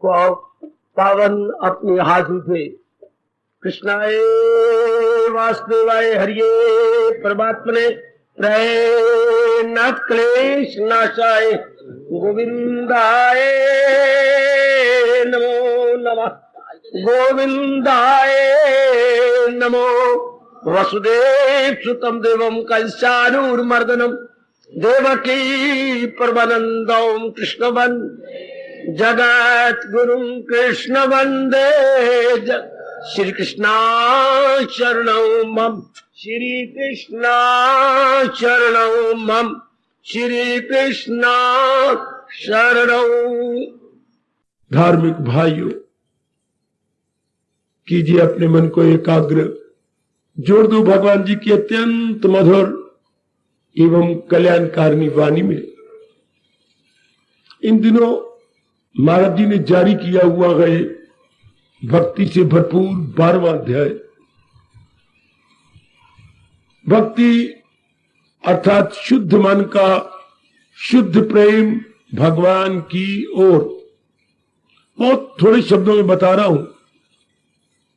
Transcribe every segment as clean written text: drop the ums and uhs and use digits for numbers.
पावन अपने हाथ उठे। कृष्णाय वासुदेवाय हरिये परमात्मने प्रेम क्लेश नाशाय गोविंदाय नमो नमः। गोविंदाय नमो। वसुदेव सुतम देवम कंसानुर्मर्दनम देवकी परमानंदम कृष्ण वंदे जगत गुरु कृष्ण वंदे श्री कृष्णा शरणं मम। श्री कृष्णा शरणं मम। श्री कृष्णा शरणं। धार्मिक भाइयों, कीजिए अपने मन को एकाग्र, जोड़ दो भगवान जी की अत्यंत मधुर एवं कल्याणकारिणी वाणी में। इन दिनों महाराज जी ने जारी किया हुआ है भक्ति से भरपूर 12वां अध्याय। भक्ति अर्थात शुद्ध मन का शुद्ध प्रेम भगवान की ओर। बहुत थोड़े शब्दों में बता रहा हूं।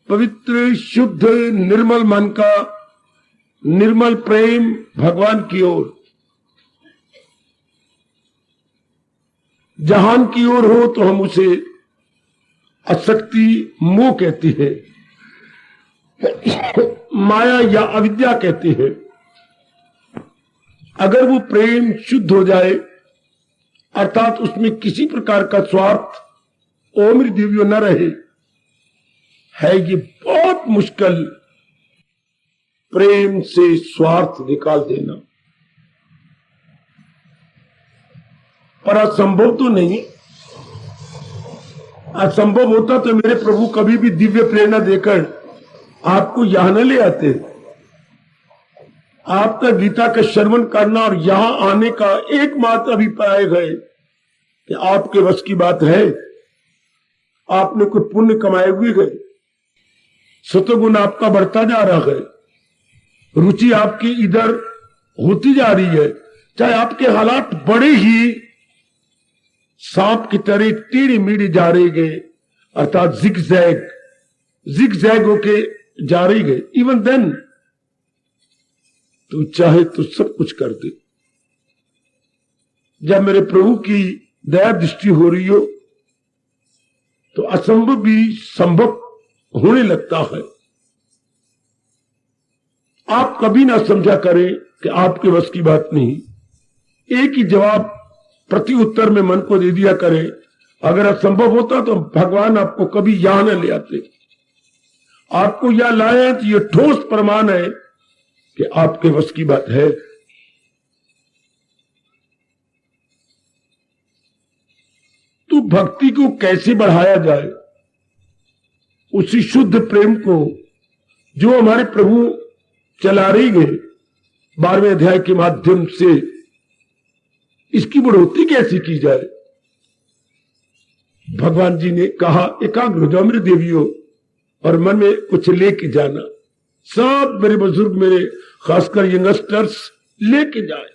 पवित्र शुद्ध निर्मल मन का निर्मल प्रेम भगवान की ओर। जहान की ओर हो तो हम उसे आसक्ति मोह कहते हैं, माया या अविद्या कहते हैं। अगर वो प्रेम शुद्ध हो जाए अर्थात उसमें किसी प्रकार का स्वार्थ ओ मेरी देवियों न रहे, है ये बहुत मुश्किल प्रेम से स्वार्थ निकाल देना। पर असंभव तो नहीं। असंभव होता तो मेरे प्रभु कभी भी दिव्य प्रेरणा देकर आपको यहां न ले आते। आपका गीता का श्रवण करना और यहां आने का एकमात्र अभिप्राय है कि आपके वश की बात है। आपने कोई पुण्य कमाए हुए गए, सतोगुण आपका बढ़ता जा रहा है, रुचि आपकी इधर होती जा रही है। चाहे आपके हालात बड़े ही सांप की तरह टेढ़ी मेढ़ी जा रही गए अर्थात जिग-जैग होके जा रही गए, इवन देन तू चाहे तो सब कुछ कर दे। जब मेरे प्रभु की दया दृष्टि हो रही हो तो असंभव भी संभव होने लगता है। आप कभी ना समझा करें कि आपके वश की बात नहीं। एक ही जवाब प्रति उत्तर में मन को दे दिया करें। अगर असंभव होता तो भगवान आपको कभी यहां न ले आते। आपको यहां लाए तो यह ठोस प्रमाण है कि आपके वश की बात है। तो भक्ति को कैसे बढ़ाया जाए, उसी शुद्ध प्रेम को जो हमारे प्रभु चला रही गए 12वें अध्याय के माध्यम से, इसकी बढ़ोतरी कैसे की जाए। भगवान जी ने कहा एकाग्र हो जाओ मेरे देवियों और मन में कुछ लेके जाना। सब मेरे बुजुर्ग, मेरे खासकर यंगस्टर्स लेके जाए।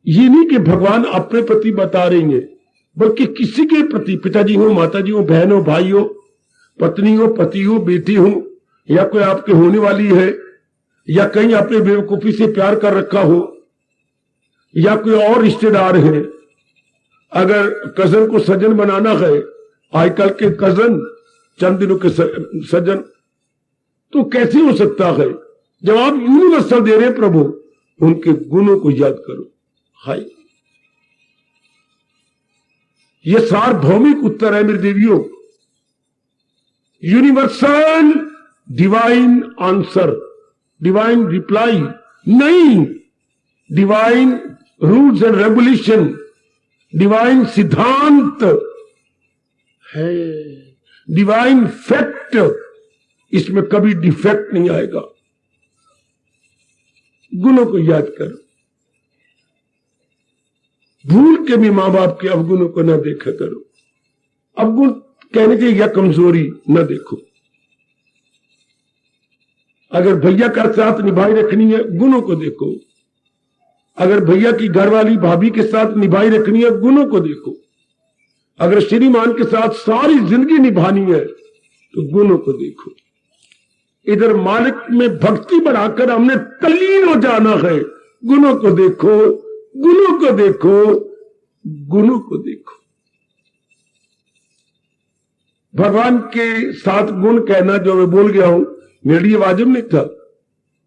ये नहीं कि भगवान अपने प्रति बता रहे हैं, बल्कि किसी के प्रति, पिताजी हो, माताजी हो, बहन हो, भाई हो, पत्नी हो, पति हो, बेटी हो, या कोई आपके होने वाली है, या कहीं आपने बेवकूफी से प्यार कर रखा हो, या कोई और रिश्तेदार है। अगर कजन को सज्जन बनाना है, आजकल के कजन चंद दिनों के सज्जन, तो कैसे हो सकता है। जब आप यूनिवर्सल दे रहे प्रभु, उनके गुणों को याद करो। हाय, ये सार्वभौमिक उत्तर है मेरी देवियों। Universal divine answer, divine reply नहीं, divine rules and regulation, divine सिद्धांत है, डिवाइन फैक्ट। इसमें कभी डिफेक्ट नहीं आएगा। गुणों को याद करो। भूल के भी मां बाप के अवगुणों को न देखा करो। अवगुण कहने के या कमजोरी न देखो। अगर भैया का साथ निभाई रखनी है, गुणों को देखो। अगर भैया की घरवाली भाभी के साथ निभाई रखनी है, गुणों को देखो। अगर श्रीमान के साथ सारी जिंदगी निभानी है तो गुणों को देखो। इधर मालिक में भक्ति बढ़ाकर हमने तल्लीन हो जाना है। गुणों को देखो, गुणों को देखो, गुणों को देखो। भगवान के साथ गुण कहना जो मैं बोल गया हूं, मेरे लिए वाजिब नहीं था,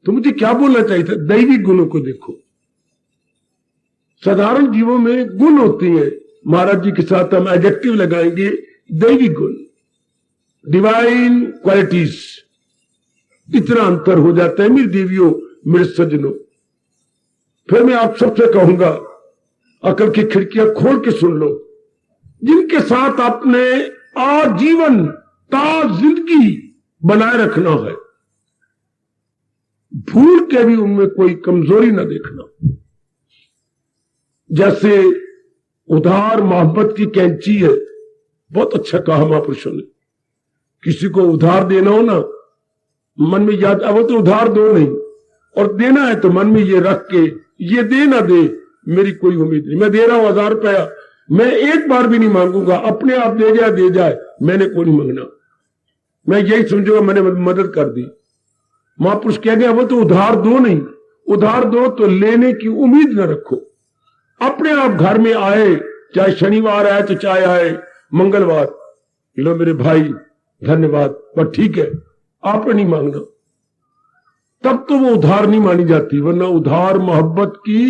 तो मुझे क्या बोलना चाहिए था? दैवी गुणों को देखो। साधारण जीवों में गुण होते हैं, महाराज जी के साथ हम एडजेक्टिव लगाएंगे, दैवी गुण, डिवाइन क्वालिटीज। इतना अंतर हो जाता है मेरी देवियों, मेरे सज्जनों। फिर मैं आप सबसे कहूंगा, अकल की खिड़कियां खोल के सुन लो। जिनके साथ आपने आजीवन जिंदगी बनाए रखना है, भूल के भी उनमें कोई कमजोरी ना देखना। जैसे उधार मोहब्बत की कैंची है, बहुत अच्छा कहा महापुरुषों ने। किसी को उधार देना हो ना, मन में याद अब तो उधार दो नहीं, और देना है तो मन में ये रख के, ये दे ना दे मेरी कोई उम्मीद नहीं। मैं दे रहा हूं 1000 रुपया, मैं एक बार भी नहीं मांगूंगा, अपने आप दे जाए, मैंने कोई नहीं मांगना। मैं यही समझूंगा मैंने मदद कर दी। महापुरुष कह गया वो तो उधार दो नहीं, उधार दो तो लेने की उम्मीद न रखो। अपने आप घर में आए, चाहे शनिवार आए तो चाहे आए मंगलवार, लो मेरे भाई धन्यवाद, पर ठीक है आपने नहीं मांगना, तब तो वो उधार नहीं मानी जाती। वरना उधार मोहब्बत की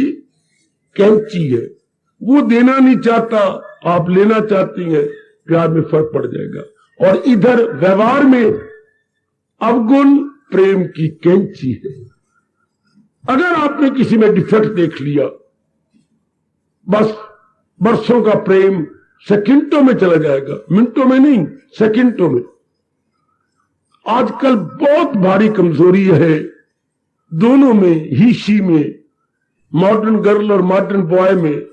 कैंची है, वो देना नहीं चाहता, आप लेना चाहती हैं, प्यार में फर्क पड़ जाएगा। और इधर व्यवहार में अवगुण प्रेम की कैंची है। अगर आपने किसी में डिफेक्ट देख लिया, बस बरसों का प्रेम सेकंडों में चला जाएगा, मिनटों में नहीं, सेकंडों में। आजकल बहुत भारी कमजोरी है दोनों में, ही शी में, मॉडर्न गर्ल और मॉडर्न बॉय में,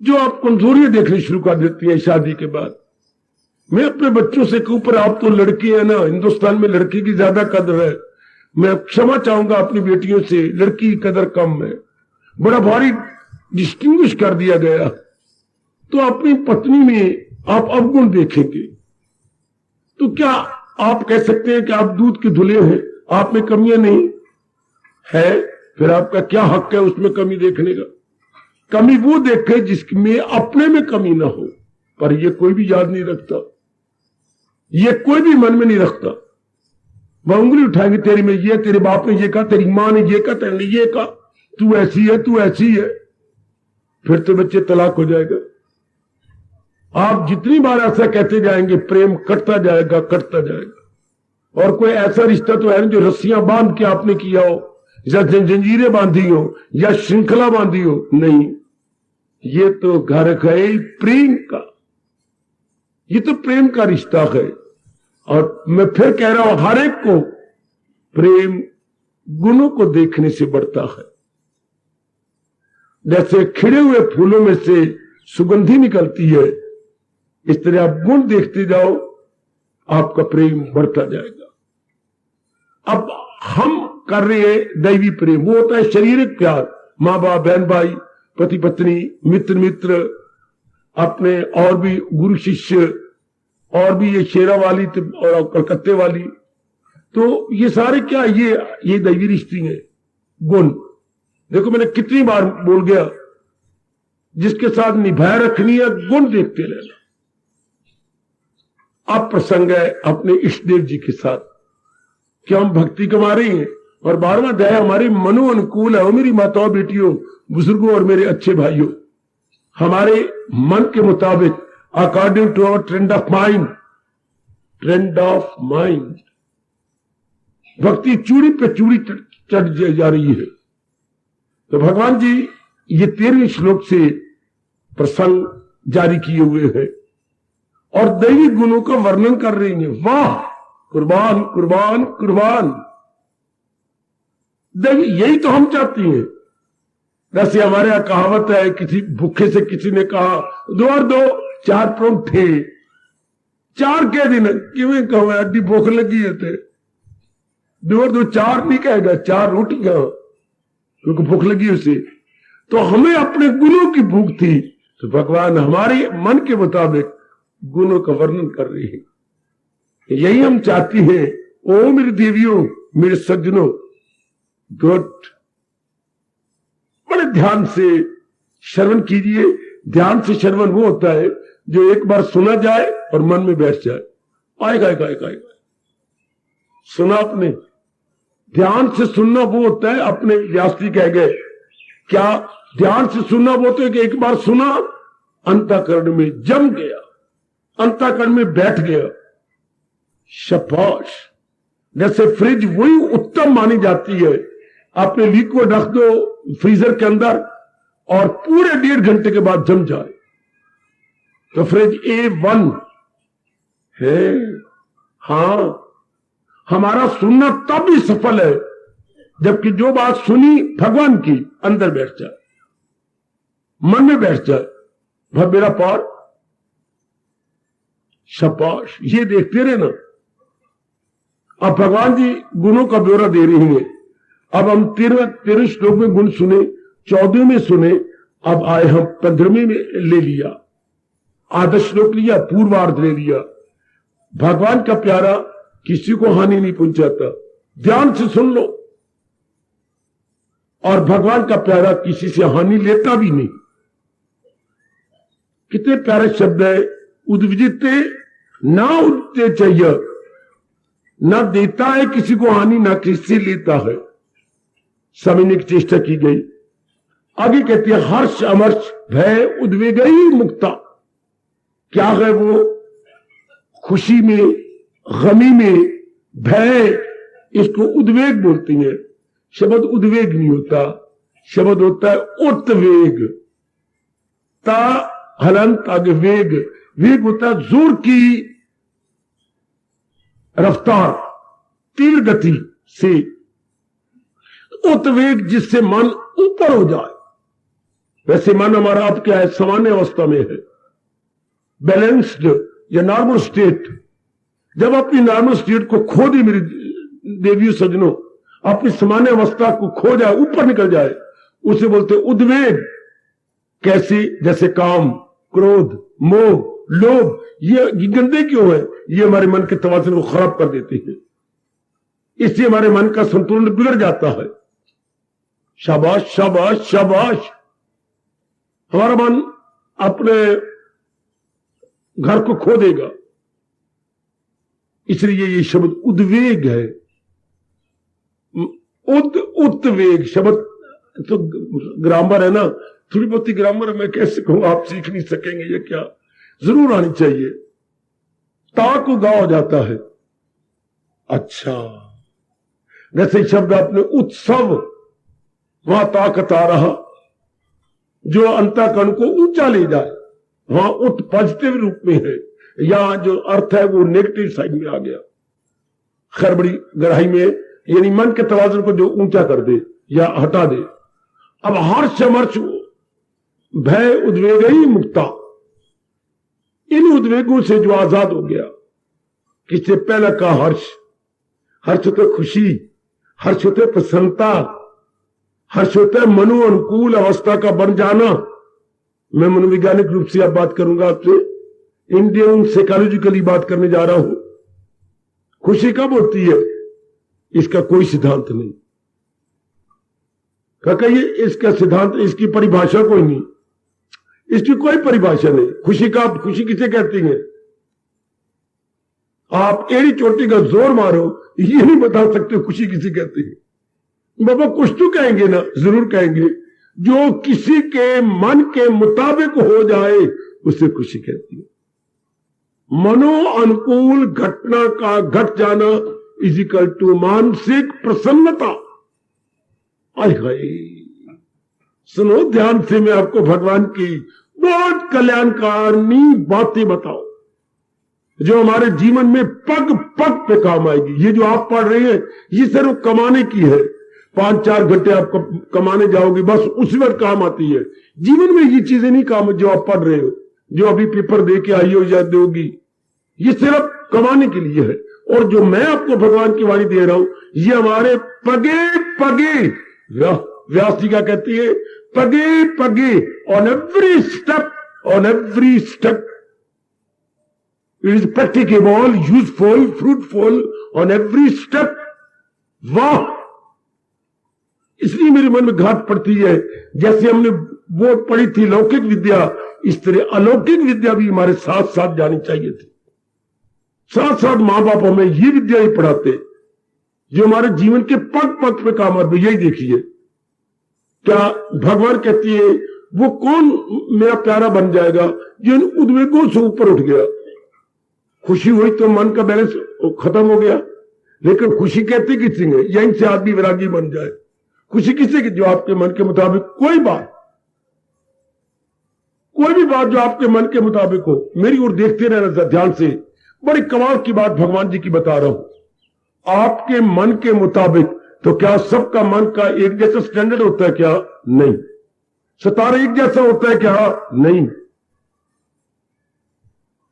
जो आप कमजोरियां देखनी शुरू कर देती हैं शादी के बाद। मैं अपने बच्चों से कहूं, पर आप तो लड़के हैं ना, हिंदुस्तान में लड़की की ज्यादा कदर है। मैं क्षमा चाहूंगा अपनी बेटियों से, लड़की की कदर कम है, बड़ा भारी डिस्टिंग्विश कर दिया गया। तो अपनी पत्नी में आप अवगुण देखेंगे तो क्या आप कह सकते हैं कि आप दूध के धुले हैं, आप में कमियां नहीं है? फिर आपका क्या हक है उसमें कमी देखने का? कमी वो देखे जिसमें अपने में कमी ना हो। पर ये कोई भी याद नहीं रखता, ये कोई भी मन में नहीं रखता। वह उंगली उठाएंगे, तेरी में ये, तेरे बाप ने ये कहा, तेरी मां ने ये कहा, तेरे ने ये कहा, तू ऐसी है, तू ऐसी है। फिर तो बच्चे तलाक हो जाएगा। आप जितनी बार ऐसा कहते जाएंगे, प्रेम कटता जाएगा, कटता जाएगा। और कोई ऐसा रिश्ता तो है नहीं जो रस्सियां बांध के आपने किया हो, या जंजीरें बांधी हो, या श्रृंखला बांधी हो, नहीं। ये तो घर है प्रेम का, ये तो प्रेम का रिश्ता है। और मैं फिर कह रहा हूं, हर एक को प्रेम गुणों को देखने से बढ़ता है। जैसे खिले हुए फूलों में से सुगंधी निकलती है, इस तरह आप गुण देखते जाओ, आपका प्रेम बढ़ता जाएगा। अब हम कर रहे हैं दैवी प्रेम, वो होता है शारीरिक प्यार, माँ बाप, बहन भाई, पति पत्नी, मित्र मित्र, अपने और भी गुरु शिष्य, और भी ये शेरा वाली और कलकत्ते वाली, तो ये सारे क्या, ये दैवी रिश्ते हैं। गुण देखो, मैंने कितनी बार बोल गया, जिसके साथ निभाए रखनी है, गुण देखते रहना। अब प्रसंग है अपने इष्ट देव जी के साथ, क्या हम भक्ति कमा रहे हैं। और 12वां अध्याय हमारे मनो अनुकूल है। मेरी माताओं, बेटियों, बुजुर्गों और मेरे अच्छे भाइयों, हमारे मन के मुताबिक, according to our trend of mind, भक्ति चूड़ी पे चूड़ी चढ़ जा रही है। तो भगवान जी ये 13वें श्लोक से प्रसंग जारी किए हुए हैं और दैवी गुणों का वर्णन कर रही हैं। वाह, कुर्बान कुर्बान कुर्बान। दैवी, यही तो हम चाहती हैं। वैसे हमारे यहां कहावत है, किसी भूखे से किसी ने कहा, 2 और 2 4 परोंठे। 4 के दिन किवें कहो, अड्डी भूख लगी है, 2 और 2 4 नहीं कहेगा, 4 रोटियां, क्योंकि भूख लगी उसे। तो हमें अपने गुणों की भूख थी, तो भगवान हमारे मन के मुताबिक गुणों का वर्णन कर रही है। यही हम चाहती हैं। ओ मेरी देवियों, मेरे सज्जनों, गुड, बड़े ध्यान से श्रवण कीजिए। ध्यान से श्रवण वो होता है जो एक बार सुना जाए और मन में बैठ जाए। आएगा आएगा आएगा आएगा। सुना आपने? ध्यान से सुनना वो होता है, अपने व्यास जी कह गए क्या, ध्यान से सुनना वो होता है कि एक बार सुना, अंतःकरण में जम गया, अंतःकरण में बैठ गया। शाबाश। जैसे फ्रिज वही उत्तम मानी जाती है, आपने लिक्विड रख दो फ्रीजर के अंदर और पूरे 1.5 घंटे के बाद जम जाए तो फ्रिज A1 है। हां, हमारा सुनना तब ही सफल है जबकि जो बात सुनी भगवान की अंदर बैठ जाए, मन में बैठ जाए। वह मेरा पार। शाबाश। ये देखते रहे ना। अब भगवान जी गुणों का ब्यौरा दे रही हैं। अब हम 13वें श्लोक में गुण सुने, 14वें में सुने, अब आए हम 15वें में ले लिया, आधा श्लोक लिया, पूर्वार्ध ले लिया। भगवान का प्यारा किसी को हानि नहीं पहुंचाता, ध्यान से सुन लो। और भगवान का प्यारा किसी से हानि लेता भी नहीं। कितने प्यारे शब्द है, उद्विजिते ना उदते चाहिए, ना देता है किसी को हानि, ना किसी से लेता है। समझने की चेष्टा की गई। आगे कहते हैं हर्ष अमर्ष भय उद्वेगई मुक्ता। क्या है वो? खुशी में, गमी में, भय, इसको उद्वेग बोलती हैं। शब्द उद्वेग नहीं होता, शब्द होता है उत्वेग। ता हलंत आगे वेग, वेग होता है जोर की रफ्तार, तीव्र गति से। उत्वेग जिससे मन ऊपर हो जाए। वैसे मन हमारा अब क्या है? सामान्य अवस्था में है, बैलेंस्ड या नॉर्मल स्टेट। जब अपनी नॉर्मल स्टेट को खो दे मेरी देवियों सज्जनों, अपनी सामान्य अवस्था को खो जाए, ऊपर निकल जाए, उसे बोलते उद्वेग। कैसे? जैसे काम, क्रोध, मोह, लोभ। ये गंदे क्यों है? ये हमारे मन के तवाज़ुन को खराब कर देते हैं, इससे हमारे मन का संतुलन बिगड़ जाता है। शाबाश शाबाश शाबाश। हमारा मन अपने घर को खो देगा। इसलिए ये शब्द उद्वेग है। उत्वेग शब्द तो ग्रामर है ना, थोड़ी बहुत ही ग्रामर मैं कैसे कहूं, आप सीख नहीं सकेंगे, ये क्या जरूर आनी चाहिए। ता को गा हो जाता है। अच्छा, जैसे शब्द आपने उत्सव, वहां ताकत आ रहा, जो अंतःकरण को ऊंचा ले जाए, वहां उत पॉजिटिव रूप में है। यहां जो अर्थ है वो नेगेटिव साइड में आ गया, खैर बड़ी गहराई में, यानी मन के तवाज़ुन को जो ऊंचा कर दे या हटा दे। अब हर्ष अमर्ष भय उद्वेग ही मुक्ता, इन उद्वेगों से जो आजाद हो गया। किससे? पहला का हर्ष। हर्ष होता है खुशी, हर्ष होता है प्रसन्नता, हर्ष होता है मनो अनुकूल अवस्था का बन जाना। मैं मनोवैज्ञानिक रूप से अब बात करूंगा आपसे, इंडियन साइकोलॉजिकली बात करने जा रहा हूं। खुशी कब होती है? इसका कोई सिद्धांत नहीं। क्या कहिए? इसका सिद्धांत, इसकी परिभाषा कोई नहीं, इसकी कोई परिभाषा नहीं। खुशी का, खुशी किसे कहती है? आप एड़ी चोटी का जोर मारो, ये नहीं बता सकते खुशी किसे कहती है। बाबा कुछ तो कहेंगे ना, जरूर कहेंगे। जो किसी के मन के मुताबिक हो जाए उसे खुशी कहती है। मनो अनुकूल घटना का घट जाना इज इक्वल टू मानसिक प्रसन्नता। आय हाय, सुनो ध्यान से, मैं आपको भगवान की बहुत कल्याणकारी बातें बताओ जो हमारे जीवन में पग पग पे काम आएगी। ये जो आप पढ़ रहे हैं ये सिर्फ कमाने की है। 5-4 घंटे आप कमाने जाओगे, बस उसी वक्त काम आती है। जीवन में ये चीजें नहीं काम जो आप पढ़ रहे हो, जो अभी पेपर दे के आई हो या दोगी, ये सिर्फ कमाने के लिए है। और जो मैं आपको भगवान की वाणी दे रहा हूं, ये हमारे पगे पगे, व्यास जी क्या कहती है, पगे पगे, on every step on every step it is practicable, useful, fruitful on every step. वाह, इसलिए मेरे मन में घाट पड़ती है, जैसे हमने वो पढ़ी थी लौकिक विद्या, इस तरह अलौकिक विद्या भी हमारे साथ साथ जानी चाहिए थी। साथ साथ मां बाप हमें ये विद्या ही पढ़ाते जो हमारे जीवन के पग पग पे काम आते। यही देखिए, क्या भगवान कहती है वो कौन मेरा प्यारा बन जाएगा जो इन उद्वेगों से ऊपर उठ गया। खुशी हुई तो मन का बैलेंस खत्म हो गया, लेकिन खुशी कहती किसी ने, यहीं से आदमी वैरागी बन जाए। खुशी किसे की? जो आपके मन के मुताबिक कोई भी बात जो आपके मन के मुताबिक हो। मेरी ओर देखते रहना ध्यान से, बड़ी कमाल की बात भगवान जी की बता रहा हूं। आपके मन के मुताबिक, तो क्या सबका मन का एक जैसा स्टैंडर्ड होता है? क्या नहीं। सितारा एक जैसा होता है? क्या नहीं।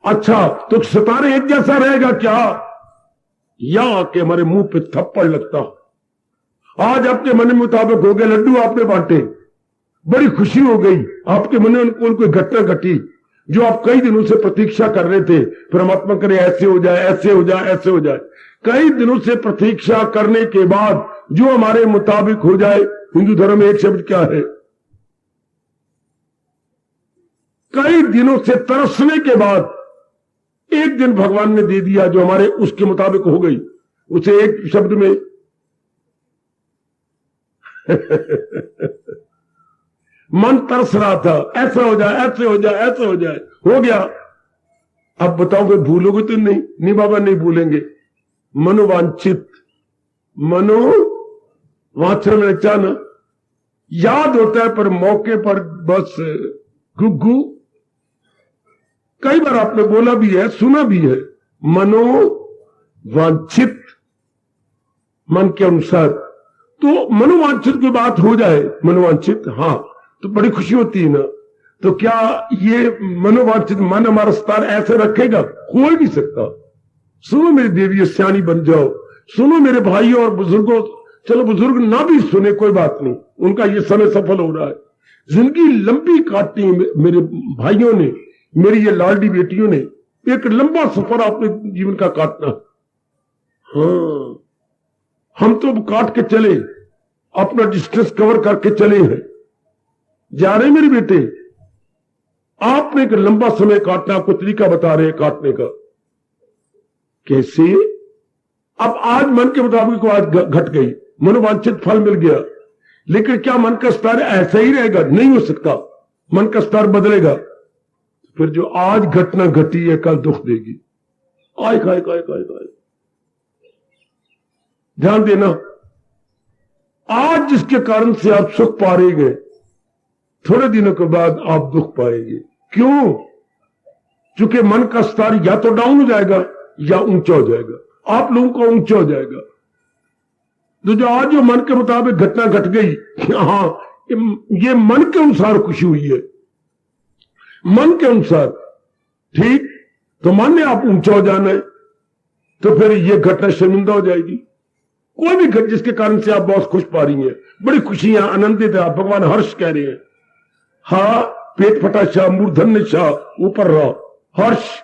अच्छा, तो सितारे एक जैसा रहेगा क्या? या आके हमारे मुंह पे थप्पड़ लगता। आज आपके मन मुताबिक हो गए, लड्डू आपने बांटे, बड़ी खुशी हो गई, आपके मन में अनुकूल कोई घटना घटी जो आप कई दिनों से प्रतीक्षा कर रहे थे, परमात्मा करे ऐसे हो जाए, ऐसे हो जाए, ऐसे हो जाए। कई दिनों से प्रतीक्षा करने के बाद जो हमारे मुताबिक हो जाए, हिंदू धर्म में एक शब्द क्या है? कई दिनों से तरसने के बाद एक दिन भगवान ने दे दिया जो हमारे उसके मुताबिक हो गई, उसे एक शब्द में मन तरस रहा था, ऐसा हो जाए, ऐसे हो जाए, ऐसे हो जाए, हो गया। अब बताओगे भूलोगे तो नहीं? नहीं बाबा, नहीं भूलेंगे। मनोवांछित, मनोवांछन अच्छा ना याद होता है, पर मौके पर बस गुग्गू। कई बार आपने बोला भी है, सुना भी है, मनोवांछित, मन के अनुसार। तो मनोवांछित की बात हो जाए, मनोवांछित, हाँ, तो बड़ी खुशी होती है ना। तो क्या ये मनोवांछित मन हमारा स्तर ऐसे रखेगा? हो ही नहीं सकता। सुनो मेरी देवी, सियानी बन जाओ। सुनो मेरे भाइयों और बुजुर्गों, चलो बुजुर्ग ना भी सुने कोई बात नहीं, उनका ये समय सफल हो रहा है। जिंदगी लंबी काटनी मेरे भाइयों ने, मेरी ये लाडली बेटियों ने, एक लंबा सफर अपने जीवन का काटना। हाँ, हम तो काट के चले, अपना डिस्टेंस कवर करके चले हैं, जा रहे मेरे बेटे। आपने एक लंबा समय काटना, आपको तरीका बता रहे हैं काटने का। कैसे? अब आज मन के मुताबिक आज घट गई, मनोवांछित फल मिल गया, लेकिन क्या मन का स्तर ऐसा ही रहेगा? नहीं हो सकता, मन का स्तर बदलेगा। फिर जो आज घटना घटी है, कल दुख देगी। आय खाए खाए खाए खाए। ध्यान देना, आज जिसके कारण से आप सुख पा रहे गए, थोड़े दिनों के बाद आप दुख पाएंगे। क्यों? क्योंकि मन का स्तर या तो डाउन हो जाएगा या ऊंचा हो जाएगा। आप लोगों को ऊंचा हो जाएगा। तो जो आज जो मन के मुताबिक घटना घट गई, हाँ, ये मन के अनुसार खुशी हुई है, मन के अनुसार, ठीक? तो मान लिया आप ऊंचा हो जाना है, तो फिर ये घटना शर्मिंदा हो जाएगी। कोई भी घटना जिसके कारण से आप बहुत खुश पा रही हैं, बड़ी खुशियां, आनंदित है आप, भगवान हर्ष कह रहे हैं। हाँ, पेट फटा शाह, मूर्धन्य शाह, ऊपर रहो, हर्ष।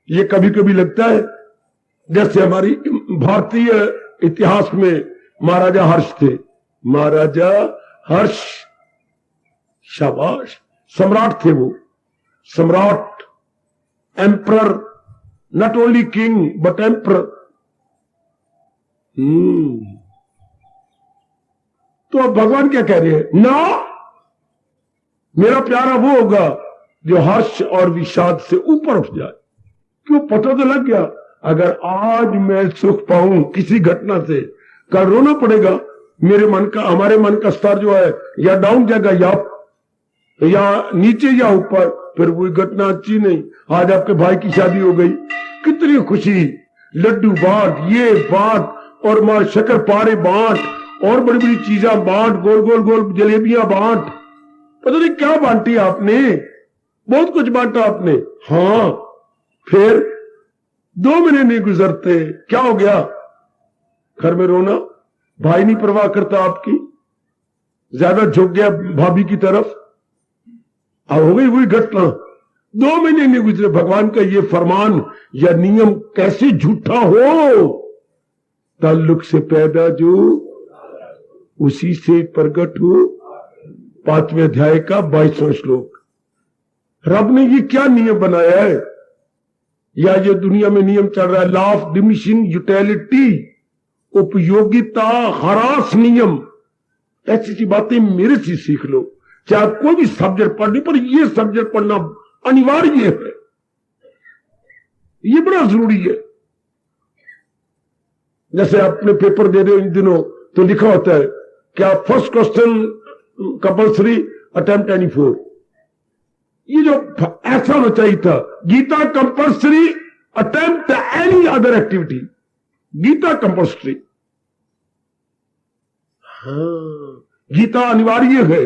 ये कभी कभी लगता है जैसे हमारी भारतीय इतिहास में महाराजा हर्ष थे। महाराजा हर्ष, शाबाश, सम्राट थे वो, सम्राट, emperor, not only king but emperor. तो अब भगवान क्या कह रहे हैं? ना, मेरा प्यारा वो होगा जो हर्ष और विषाद से ऊपर उठ जाए। क्यों? पता तो लग गया, अगर आज मैं सुख पाऊं किसी घटना से, कल रोना पड़ेगा। मेरे मन का, हमारे मन का स्तर जो है या डाउन जाएगा या नीचे या ऊपर, फिर वही घटना अच्छी नहीं। आज आपके भाई की शादी हो गई, कितनी खुशी, लड्डू बांट, ये बांट, और मां शक्कर पारे बांट, और बड़ी बड़ी चीजें बांट, गोल गोल गोल जलेबियां बांट, पता नहीं क्या बांटी आपने, बहुत कुछ बांटा आपने। हाँ, फिर 2 महीने नहीं गुजरते, क्या हो गया? घर में रोना, भाई नहीं परवाह करता आपकी, ज्यादा झुक गया भाभी की तरफ। अब हो गई वही घटना, 2 महीने नहीं गुजरे, भगवान का ये फरमान या नियम कैसे झूठा हो। ताल्लुक से पैदा जो उसी से प्रकट हो। 5वें अध्याय का 22वां श्लोक। रब ने ये क्या नियम बनाया है, या ये दुनिया में नियम चल रहा है, लॉ ऑफ डिमिनिशिंग यूटिलिटी, उपयोगिता ह्रास नियम। ऐसी सी बातें मेरे से सीख लो। चाहे कोई भी सब्जेक्ट पढ़ने पर ये सब्जेक्ट पढ़ना अनिवार्य है, ये बड़ा जरूरी है। जैसे आपने पेपर दे रहे हो इन दिनों तो लिखा होता है क्या first question compulsory attempt any 4। ये जो ऐसा होना चाहिए था, Gita compulsory attempt any other activity, Gita compulsory. हाँ, गीता अनिवार्य है,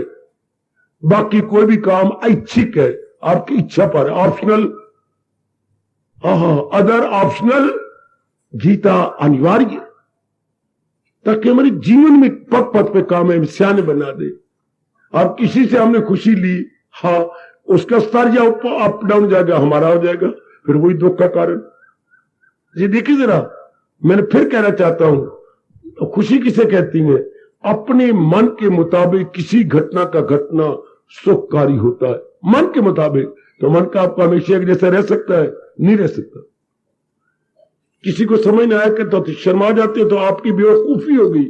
बाकी कोई भी काम ऐच्छिक है, आपकी इच्छा पर, ऑप्शनल। अदर ऑप्शनल, गीता अनिवार्य, ताकि हमारे जीवन में पग पग पे काम है, सियाने बना दे। अब किसी से हमने खुशी ली, हाँ उसका स्तर या अप डाउन जाएगा, हमारा हो जाएगा, फिर वही दुख का कारण। ये देखिए जरा, मैंने फिर कहना चाहता हूं, खुशी किसे कहती है? अपने मन के मुताबिक किसी घटना का घटना सुखकारी होता है, मन के मुताबिक। तो मन का आपका हमेशा एक जैसा रह सकता है? नहीं रह सकता। किसी को समझ नहीं आया कि तो शर्मा जाते हो, तो आपकी बेवकूफी होगी।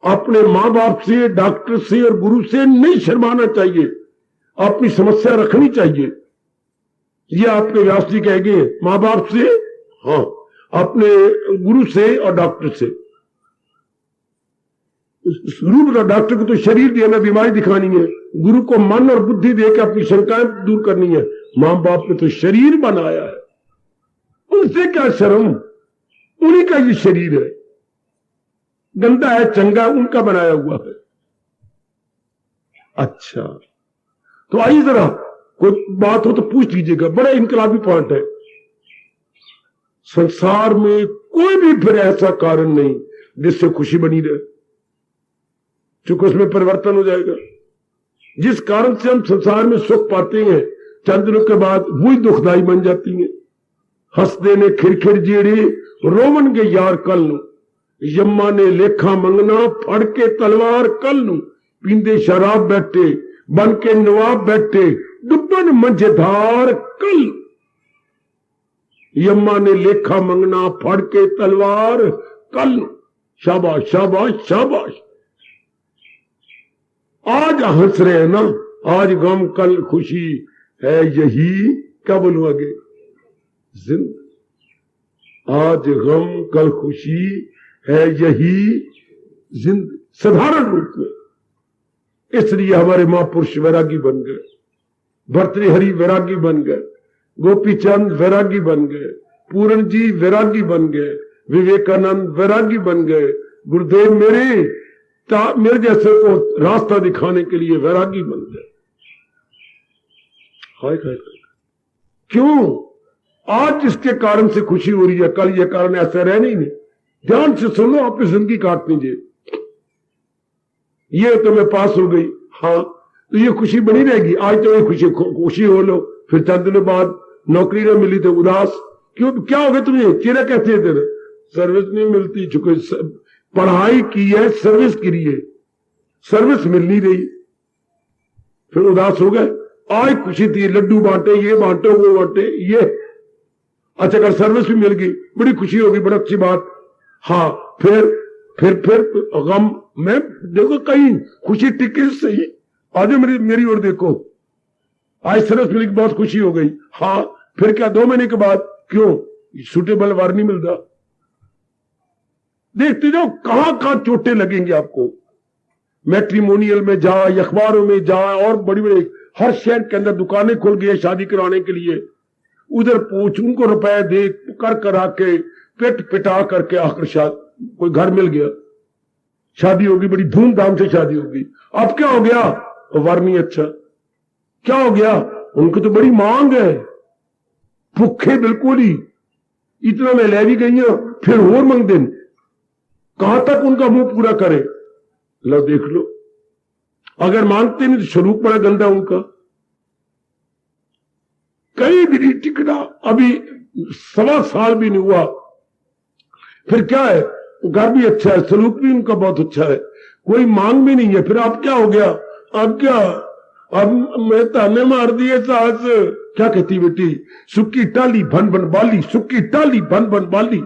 अपने माँ बाप से, डॉक्टर से और गुरु से नहीं शर्माना चाहिए, अपनी समस्या रखनी चाहिए। ये आपके व्यास जी कहेंगे, माँ बाप से, हाँ, अपने गुरु से और डॉक्टर से। गुरु और डॉक्टर को तो शरीर दिया ना, बीमारी दिखानी है। गुरु को मन और बुद्धि देकर अपनी शंकाएं दूर करनी है। माँ बाप ने तो शरीर बनाया है, उनसे क्या शर्म, उन्हीं का ये शरीर है। गंदा है चंगा उनका बनाया हुआ है। अच्छा, तो आइए जरा कोई बात हो तो पूछ लीजिएगा, बड़ा इनकलाबी पॉइंट है। संसार में कोई भी फिर ऐसा कारण नहीं जिससे खुशी बनी रहे, क्योंकि उसमें परिवर्तन हो जाएगा। जिस कारण से हम संसार में सुख पाते हैं, चंद दिनों के बाद वही दुखदाई बन जाती है। हंसदे ने खिरखिर जेड़े रोवन के यार कल नू, यम्मा ने लेखा मंगना फड़ के तलवार कल नू, पींदे शराब बैठे बन के नवाब बैठे डुब्बन मंझधार कल। यम्मा ने लेखा मंगना फड़ के तलवार कल। शाबाश शाबाश शाबाश। आज हंस रहे हैं ना, आज गम कल खुशी है, यही क्या बोलूं आगे, आज गम कल खुशी है, यही जिंदगी। साधारण रूप में इसलिए हमारे महापुरुष वैरागी बन गए, भर्तृहरि वैरागी बन गए, गोपीचंद वैरागी बन गए, पूरण जी वैरागी बन गए, विवेकानंद वैरागी बन गए, गुरुदेव मेरे जैसे को रास्ता दिखाने के लिए वैरागी बन गए। हाय हाय, क्यों? आज जिसके कारण से खुशी हो रही है, कल ये कारण ऐसा रह नहीं। ध्यान से सुनो, अपनी जिंदगी काट लीजिए। ये तो मैं पास हो गई, हाँ, तो ये खुशी बनी रहेगी। आज तो ये खुशी हो लो, फिर चंद दिनों बाद नौकरी न मिली तो उदास। क्यों, क्या हो गया तुम्हें? चेहरा कैसे है तेरा? सर्विस नहीं मिलती, चूंकि पढ़ाई की है सर्विस के लिए, सर्विस मिल नहीं रही, फिर उदास हो गए। आज खुशी थी, लड्डू बांटे, ये बांटे वो बांटे, ये अच्छा, अगर सर्विस भी मिल गई बड़ी खुशी होगी, बड़ी अच्छी बात। हाँ, फिर गम में देखो, कहीं खुशी टिके सही। आज मेरी ओर देखो, आज सर्विस मिली, बहुत खुशी हो गई। हाँ, फिर क्या 2 महीने के बाद क्यों सूटेबल वार नहीं मिलता? देखते जाओ कहां कहां चोटें लगेंगी आपको। मैट्रिमोनियल में जा, अखबारों में जा, और बड़ी बड़ी हर शहर के अंदर दुकानें खुल गई है शादी कराने के लिए। उधर पूछ, उनको रुपए दे कर करा के, पेट पिटा करके आखिर कोई घर मिल गया, शादी होगी, बड़ी धूमधाम से शादी होगी। अब क्या हो गया? वर नहीं अच्छा। क्या हो गया? उनको तो बड़ी मांग है, भूखे बिल्कुल ही, इतना में ले भी गई है, फिर और मंग दिन, कहां तक उनका मुंह पूरा करे? लो देख लो, अगर मांगते नहीं तो स्वरूप बड़ा गंदा उनका। कहीं भी नहीं टिकना, अभी 1.25 साल भी नहीं हुआ, फिर क्या है, घर भी अच्छा है, सलूक भी उनका बहुत अच्छा है, कोई मांग भी नहीं है, फिर अब क्या हो गया, अब क्या, अब मैं ताने मार दिए सास, क्या कहती बेटी, सुक्की टाली भन भन बाली, सुक्की टाली भन भन बाली,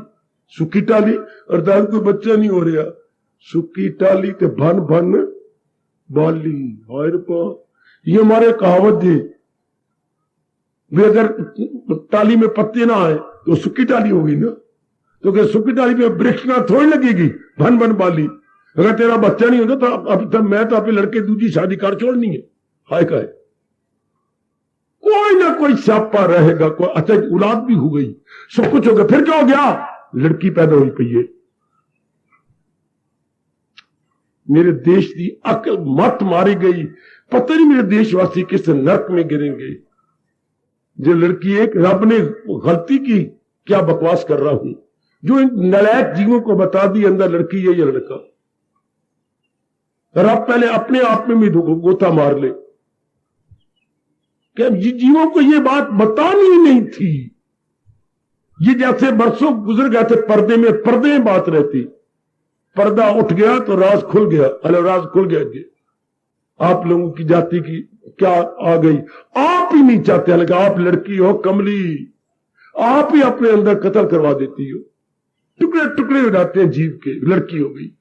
सुक्की टाली अर्थात कोई बच्चा नहीं हो रहा, सुक्की टाली ते भन भन बाली, हाय रब्बा, ये हमारे कहावत थी, वे अगर टाली में पत्ते ना आए तो सुक्की टाली होगी ना, तो क्या सुक्की टाली पे वृक्ष ना थोड़ी लगेगी, भन भन बाली, अगर तेरा बच्चा नहीं होता तो अब तब मैं तो अपने लड़के दूसरी शादी कर छोड़नी है, हाय का है। कोई ना कोई स्यापा रहेगा, कोई अच्छा औलाद भी हो गई, सब कुछ हो गया, फिर क्या हो गया, लड़की पैदा हुई पई है। मेरे देश की अकल मत मारी गई, पता नहीं मेरे देशवासी किस नरक में गिरेंगे। जो लड़की, एक रब ने गलती की, क्या बकवास कर रहा हूं, जो इन नलायक जीवों को बता दी अंदर लड़की है या लड़का, रब पहले अपने आप में भी गोता मार ले, क्या जीवों को ये बात बतानी ही नहीं थी। ये जैसे बरसों गुजर गए थे पर्दे में बात रहती, पर्दा उठ गया तो राज खुल गया, अरे राज खुल गया, आप लोगों की जाति की क्या आ गई, आप ही नहीं चाहते, हालांकि आप लड़की हो कमली, आप ही अपने अंदर कत्ल करवा देती हो, टुकड़े टुकड़े हो जाते हैं जीव के, लड़की हो गई,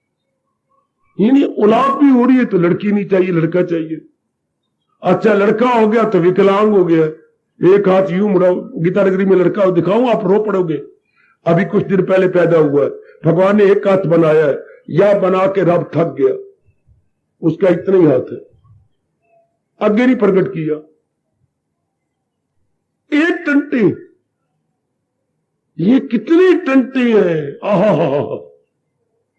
यानी औलाद भी हो रही है तो लड़की नहीं चाहिए, लड़का चाहिए। अच्छा लड़का हो गया तो विकलांग हो गया, एक हाथ यूं मुड़ाओ, गीता नगरी में लड़का हो दिखाऊं आप रो पड़ोगे। अभी कुछ दिन पहले पैदा हुआ है, भगवान ने एक हाथ बनाया है, या बना के रब थक गया, उसका इतना ही हाथ है, आगे नहीं प्रकट किया। एक टंटे, ये कितने टंटे हैं, आहा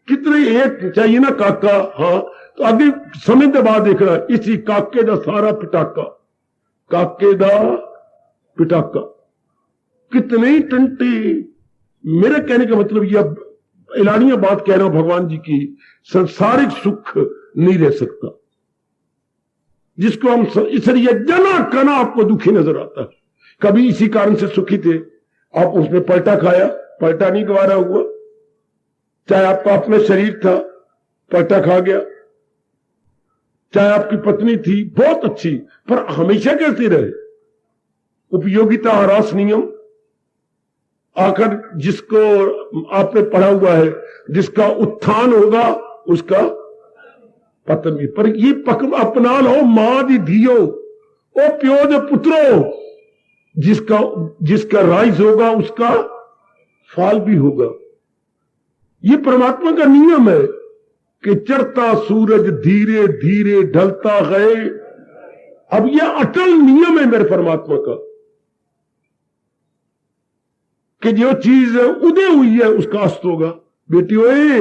कितने, एक चाहिए ना काका, हाँ तो आगे समय के बाद देखना, इसी काके दा सारा पिटाका, काके दा पिटाका, कितने ही टंटे। मेरे कहने का मतलब यह एलानिया बात कह रहा हूं भगवान जी की, संसारिक सुख नहीं रह सकता, जिसको हम इसलिए जना कना आपको दुखी नजर आता है। कभी इसी कारण से सुखी थे, आप उसमें पलटा खाया, पलटा नहीं गवारा हुआ, चाहे आपका अपना शरीर था पलटा खा गया, चाहे आपकी पत्नी थी बहुत अच्छी, पर हमेशा कैसे रहे, उपयोगिता ह्रास नियम, आकर जिसको आपने पढ़ा हुआ है, जिसका उत्थान होगा उसका पतन भी। पर ये अपना लो, मां दी धियो ओ प्यो दे पुत्रो, जिसका राइज होगा उसका फल भी होगा। ये परमात्मा का नियम है कि चढ़ता सूरज धीरे धीरे ढलता गए। अब यह अटल नियम है मेरे परमात्मा का कि जो चीज उदय हुई है उसका अस्त होगा। बेटी ओए,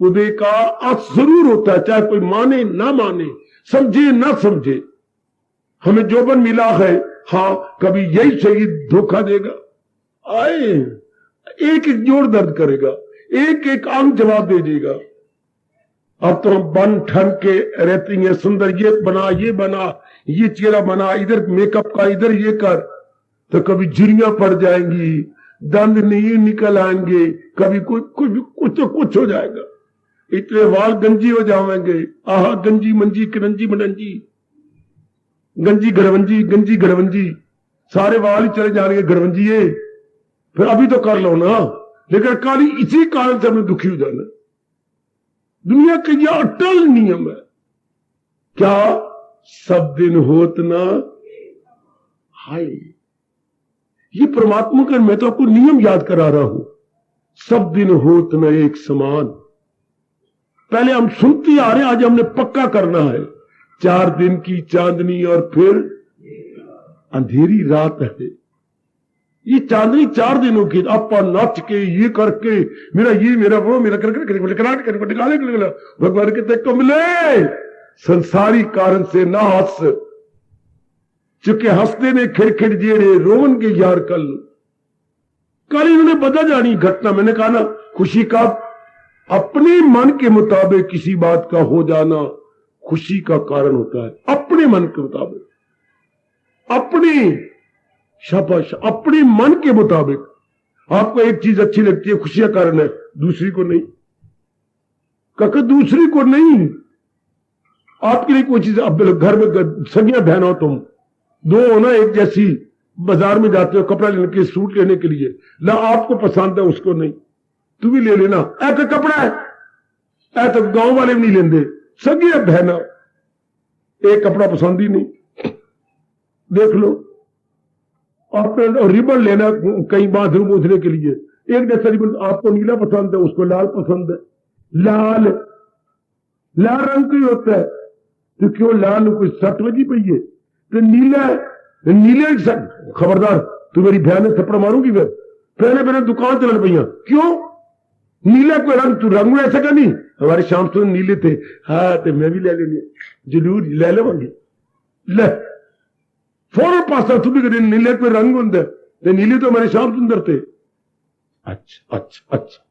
उदय का अस्त जरूर होता है, चाहे कोई माने ना माने, समझे ना समझे। हमें जोबन मिला है, हाँ कभी यही शहीद धोखा देगा, आए एक एक जोड़ दर्द करेगा, एक एक अंग जवाब दे देगा। अब तो हम बन ठन के रहती हैं, सुंदर ये बना, ये चेहरा बना, इधर मेकअप का, इधर ये कर, तो कभी झुर्रियां पड़ जाएंगी, दंद नहीं निकल आएंगे, कभी कुछ तो कुछ हो जाएगा, इतने वाल गंजी हो जाएंगे। आहा गंजी मंजी किरंजी मनंजी, गंजी घड़वंजी, सारे वाल ही चले जाएंगे घड़वंजी। फिर अभी तो कर लो ना, लेकिन काली इसी कारण से हमें दुखी हो जाना। दुनिया का यह अटल नियम है, क्या सब दिन होत ना हाय। ये परमात्मा का, मैं तो आपको नियम याद करा रहा हूं, सब दिन होत न एक समान। पहले हम सुनते आ रहे हैं, आज हमने पक्का करना है। 4 दिन की चांदनी और फिर अंधेरी रात है। ये चांदनी 4 दिनों की, अपा नाच के ये करके, मेरा वो मेरा करके भगवान कहते कमले संसारी कारण से ना हंस, चुके हंसते ने खिड़खिड़ जेड़े रोवन के यार कल इन्होंने बता जानी घटना। मैंने कहा ना, खुशी का अपने मन के मुताबिक किसी बात का हो जाना खुशी का कारण होता है। अपने मन के मुताबिक, अपनी शाबाश, अपने मन के मुताबिक। आपको एक चीज अच्छी लगती है, खुशियां कारण है, दूसरी को नहीं। क्योंकि दूसरी को नहीं, आपके लिए कोई चीज, अब घर में सगियां बहन हो, तुम दो हो ना एक जैसी, बाजार में जाते हो कपड़ा लेने के, सूट लेने के लिए, ना आपको पसंद है उसको नहीं, तू भी ले लेना, ऐसा कपड़ा है, ऐसा गांव वाले भी नहीं लेंगे, सगियां बहना, एक कपड़ा पसंद ही नहीं। देख लो, आपने रिबन लेना कहीं बाथरूम पूछने के लिए, एक जैसा रिबन, आपको नीला पसंद है, उसको लाल पसंद है, लाल रंग का ही होता है, तो क्यों लाल, कोई सट बजी पई है, तो नीला नीले सट, खबरदार तू मेरी बहन ने थप्पड़ मारूंगी फिर, पहले दुकान चलन पैया, क्यों नीला कोई रंग, तू रंग ऐसा का नहीं, हमारे शाम तो नीले थे, हाँ तो मैं भी ले लेंगे, जरूर ले लेवांगे, ले फौरन पासा, तू भी करें, नीले कोई रंग होंगे, तो नीले तो हमारे शाम सुंदर थे। अच्छा अच्छा अच्छा,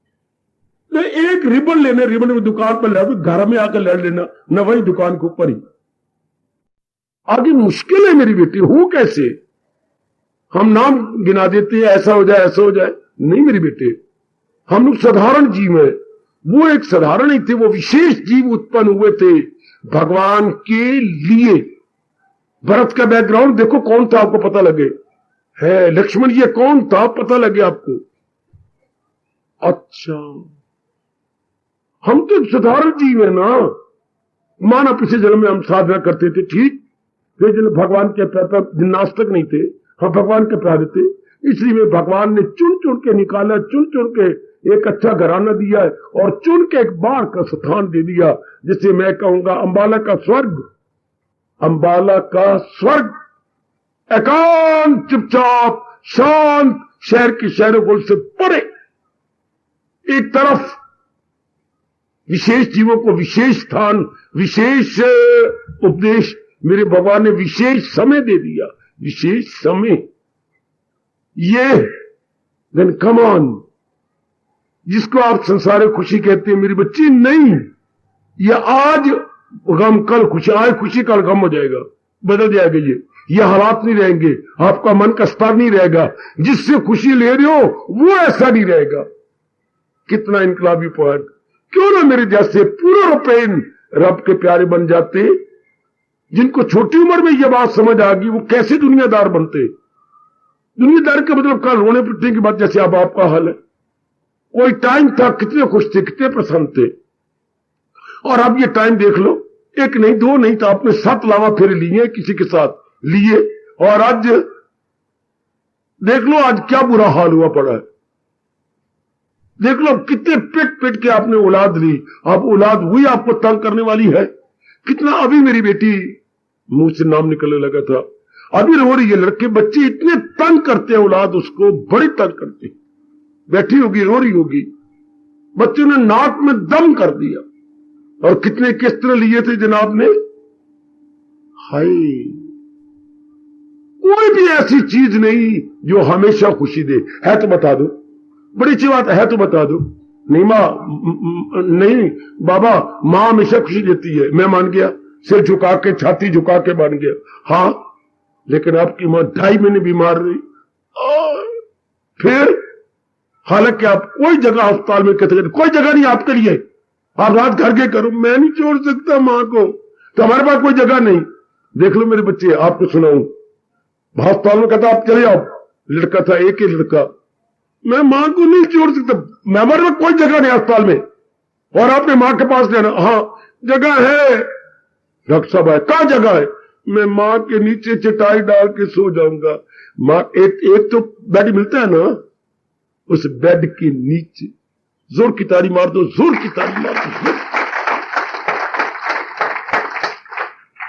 तो एक रिबन लेने, रिबन में दुकान पर ले, घर में आकर ले लेना, न वही दुकान के ऊपर ही। आगे मुश्किल है मेरी बेटी, हो कैसे, हम नाम गिना देते हैं, ऐसा हो जाए ऐसा हो जाए, नहीं मेरी बेटे, हम लोग साधारण जीव है, वो एक साधारण ही थे, वो विशेष जीव उत्पन्न हुए थे भगवान के लिए। भरत का बैकग्राउंड देखो कौन था, आपको पता लगे, है लक्ष्मण ये कौन था, पता लगे आपको। अच्छा, हम तो साधारण जीव है ना, माना पिछले जन्म में हम साधना करते थे, ठीक, वे जन्म भगवान के जिम्नास्टिक नहीं थे, हम भगवान के प्यारे थे, इसलिए भगवान ने चुन चुन के निकाला, चुन चुन के एक अच्छा घराना दिया है, और चुन के एक बार का स्थान दे दिया, जिसे मैं कहूंगा अंबाला का स्वर्ग, अंबाला का स्वर्ग, एकांत चुपचाप शांत, शहर के शहरों से परे, एक तरफ विशेष जीवों को विशेष स्थान, विशेष उपदेश, मेरे भगवान ने विशेष समय दे दिया, विशेष समय, ये देन कम ऑन, जिसको आप संसारिक खुशी कहते हैं मेरी बच्ची, नहीं, ये आज गम कल खुशी, आज खुशी कल गम हो जाएगा, बदल जाएगा, ये हालात नहीं रहेंगे, आपका मन का स्तर नहीं रहेगा, जिससे खुशी ले रहे हो वो ऐसा नहीं रहेगा। कितना इनकलाबी पॉइंट, क्यों ना मेरे जैसे पूरे रुपये रब के प्यारे बन जाते, जिनको छोटी उम्र में यह बात समझ आ गई, वो कैसे दुनियादार बनते। दुनियादार का मतलब कल रोने पिटने की बात, जैसे अब आपका हाल है, कोई टाइम था कितने खुश थे, कितने प्रसन्न थे, और अब ये टाइम देख लो, एक नहीं दो नहीं तो आपने 7 लावा फेरे लिए किसी के साथ लिए, और आज देख लो आज क्या बुरा हाल हुआ पड़ा है, देख लो कितने पिट पिट के आपने औलाद ली, अब औलाद हुई आपको तंग करने वाली है, कितना। अभी मेरी बेटी मुंह से नाम निकलने लगा था, अभी रो रही है, लड़के बच्चे इतने तंग करते हैं औलाद, उसको बड़ी तंग करते, बैठी होगी रो रही होगी, बच्चों ने नाक में दम कर दिया, और कितने किस तरह लिए थे जनाब ने, हाय, कोई भी ऐसी चीज नहीं जो हमेशा खुशी दे, है तो बता दो, बड़ी अच्छी बात है तो बता दो, नहीं मां, नहीं बाबा, मां हमेशा खुशी देती है, मैं मान गया, सिर झुका के छाती झुका के मान गया, हाँ, लेकिन आपकी मां 2.5 महीने बीमार रही, फिर हालांकि आप कोई जगह अस्पताल में कहते, कोई जगह नहीं आपके लिए, आप रात घर के करो, मैं नहीं छोड़ सकता मां को, तो हमारे पास कोई जगह नहीं। देख लो मेरे बच्चे, आपको सुनाऊं, अस्पताल में कहता आप चले आओ, लड़का था, एक ही लड़का, मैं मां को नहीं छोड़ सकता, मैं हमारे पास कोई जगह नहीं अस्पताल में, और आपने मां के पास जाना, हाँ जगह है, डॉक्टर साहब है, कहां जगह है, मैं मां के नीचे चटाई डाल के सो जाऊंगा, मां एक तो बेड मिलता है ना, उस बेड के नीचे जोर की ताली मार दो, जोर की ताली मार दो।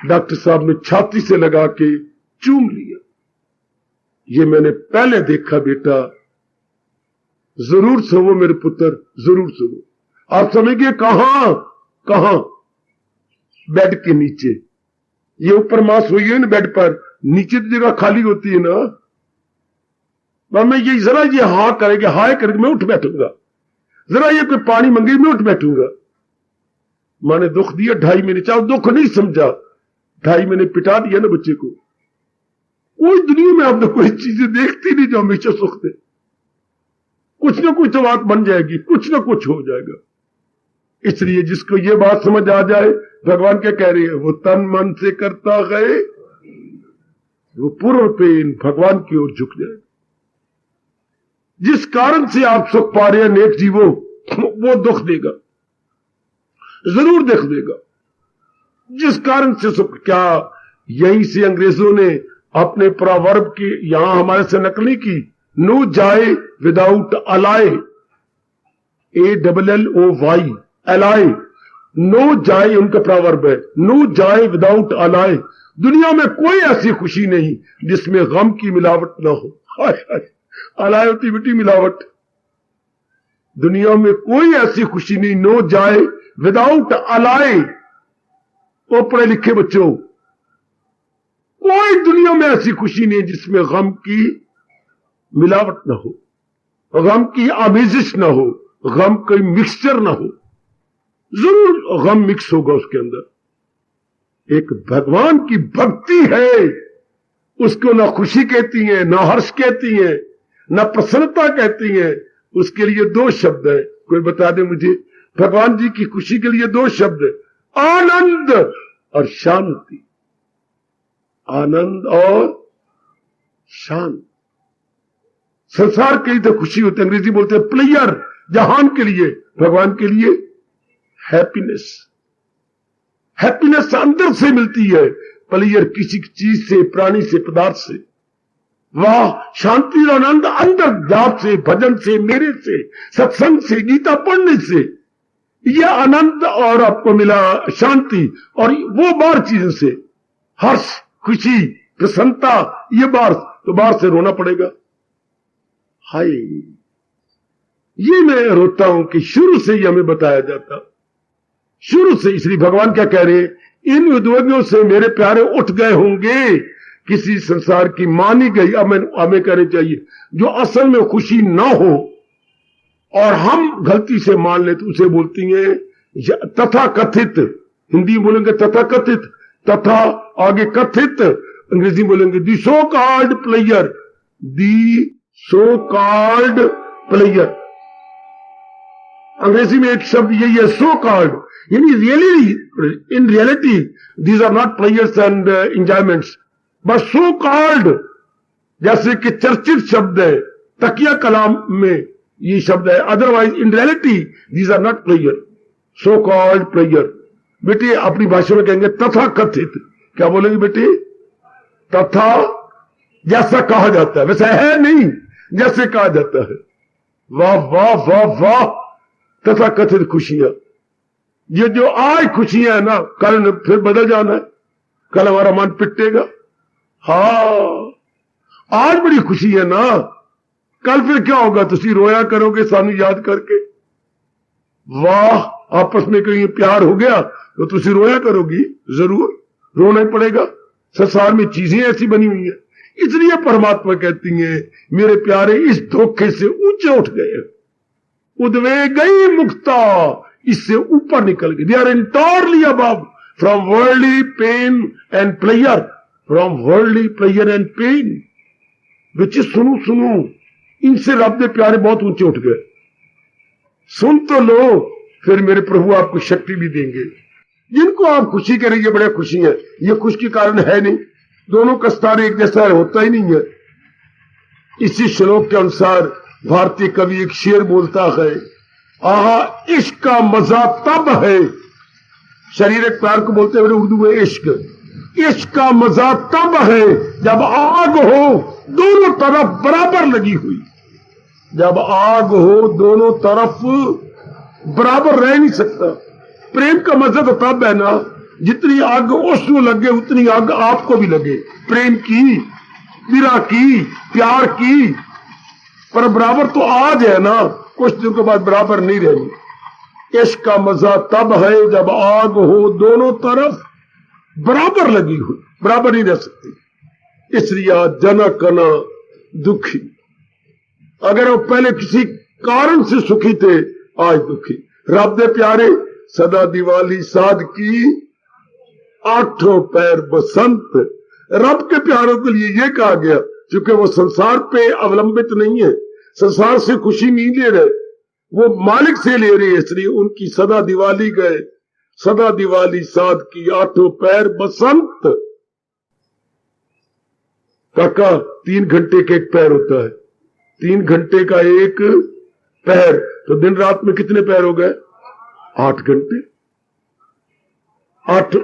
डॉक्टर साहब ने छाती से लगा के चूम लिया, ये मैंने पहले देखा बेटा, जरूर सोवो मेरे पुत्र, जरूर सोवो। आप समझिए कहां कहां, बेड के नीचे, ये ऊपर मां सोई है ना बेड पर, नीचे तो जगह खाली होती है ना, मैं ये जरा ये हाँ करेंगे, हाय करेंगे, मैं उठ बैठूंगा, जरा ये कोई पानी मंगे मैं उठ बैठूंगा। मां ने दुख दिया 2.5 महीने, चाहे दुख नहीं समझा, 2.5 महीने पिटा दिया ना बच्चे को, कोई दुनिया में आपने कोई चीजें देखती नहीं जो हमेशा सुख दे। कुछ ना कुछ तो बात बन जाएगी, कुछ ना कुछ हो जाएगा। इसलिए जिसको ये बात समझ आ जाए, भगवान क्या कह रही है, वो तन मन से करता गए, वो पूर्ण पेन भगवान की ओर झुक जाए। जिस कारण से आप सुख पा रहे हैं नेक जीवो, वो दुख देगा, जरूर दुख देगा। जिस कारण से सुख, क्या यहीं से अंग्रेजों ने अपने प्रवर्ब की यहां हमारे से नकल नहीं की, नो जाए विदाउट अलाय, ALLOY, अलाय, नो जाए उनका प्रवर्ब है, नो जाए विदाउट अलाय। दुनिया में कोई ऐसी खुशी नहीं जिसमें गम की मिलावट ना हो। हाय हाय, अलाय होती बेटी मिलावट। दुनिया में कोई ऐसी खुशी नहीं, नो जाए विदाउट अलाय। वो पढ़े लिखे बच्चों, कोई दुनिया में ऐसी खुशी नहीं जिसमें गम की मिलावट ना हो, गम की आमेजिश ना हो, गम कोई मिक्सचर ना हो। जरूर गम मिक्स होगा उसके अंदर। एक भगवान की भक्ति है, उसको ना खुशी कहती है, ना हर्ष कहती है, ना प्रसन्नता कहती है। उसके लिए दो शब्द है, कोई बता दे मुझे। भगवान जी की खुशी के लिए दो शब्द है, आनंद और शांति। आनंद और शांति। संसार के लिए तो खुशी होती है, अंग्रेजी बोलते हैं प्लेयर, जहान के लिए, भगवान के लिए हैप्पीनेस। हैप्पीनेस अंदर से मिलती है, प्लेयर किसी चीज से, प्राणी से, पदार्थ से। वाह, शांति और आनंद अंदर जाप से, भजन से, मेरे से, सत्संग से, गीता पढ़ने से यह आनंद और आपको मिला शांति। और वो बाहर चीजों से हर्ष, खुशी, प्रसन्नता, ये बाहर, तो बाहर से रोना पड़ेगा। हाय, ये मैं रोता हूं कि शुरू से ही हमें बताया जाता, शुरू से। इसलिए भगवान क्या कह रहे हैं, इन उद्योगों से मेरे प्यारे उठ गए होंगे, किसी संसार की मानी गई हमें कहनी चाहिए, जो असल में खुशी ना हो और हम गलती से मान ले तो उसे बोलती हैं तथा कथित। हिंदी में बोलेंगे तथा कथित, तथा आगे कथित, अंग्रेजी में बोलेंगे the so called player, the so called player. Angrezi में एक शब्द यही है, सो कॉल्ड, यानी really, in reality these are not players and enjoyments, but so called. जैसे कि चर्चित शब्द है तकिया कलाम में ये शब्द है, otherwise in reality these are not player, so called player. बेटे अपनी भाषा में कहेंगे तथा कथित। क्या बोलेंगे बेटे? तथा, जैसा कहा जाता है, वैसा है नहीं, जैसे कहा जाता है। वाह वाह वाह वाह, तथा कथित खुशियां। ये जो आज खुशियां है ना, कल फिर बदल जाना है, कल हमारा मन पिटेगा। हाँ, आज बड़ी खुशी है ना, कल फिर क्या होगा, तुसी रोया करोगे सानू याद करके। वाह, आपस में कहीं प्यार हो गया तो तुसी रोया करोगी, जरूर रोना ही पड़ेगा। संसार में चीजें ऐसी बनी हुई हैं, इसलिए परमात्मा कहती हैं मेरे प्यारे इस धोखे से ऊंचे उठ गए, उद्वेगई मुक्ता, इससे ऊपर निकल गए। They are entirely above from worldly pain and player, from worldly player and pain. बच्चे सुनो सुनो, इनसे रब दे प्यारे बहुत ऊंचे उठ गए। सुन तो लो, फिर मेरे प्रभु आपको शक्ति भी देंगे। जिनको आप खुशी करेंगे बड़े खुशी है, ये खुश के कारण है नहीं, दोनों का स्तर एक जैसा होता ही नहीं है। इसी श्लोक के अनुसार भारतीय कवि एक शेर बोलता है, आहा इश्क का मजा तब है, शारीरिक प्यार को बोलते हैं उर्दू में इश्क। इश्क का मजा तब है जब आग हो दोनों तरफ बराबर लगी हुई। जब आग हो दोनों तरफ बराबर रह नहीं सकता। प्रेम का मजा तो तब है ना, जितनी आग उसको लगे उतनी आग आपको भी लगे, प्रेम की, विरह की, प्यार की। पर बराबर तो आज है ना, कुछ दिन के बाद बराबर नहीं रहनी। इश्क का मजा तब है जब आग हो दोनों तरफ बराबर लगी हुई, बराबर नहीं रह सकती। इसलिए जना कना दुखी। अगर वो पहले किसी कारण से सुखी थे, आज दुखी। रब दे प्यारे, सदा दिवाली साध की, आठों पैर बसंत, रब के प्यारों के लिए ये कहा गया, क्योंकि वो संसार पे अवलंबित नहीं है, संसार से खुशी नहीं ले रहे, वो मालिक से ले रहे, इसलिए उनकी सदा दिवाली गए, सदा दिवाली साध की आठों पैर बसंत। काका 3 घंटे का एक पैर होता है, 3 घंटे का एक पैर, तो दिन रात में कितने पैर हो गए? 8 घंटे, 8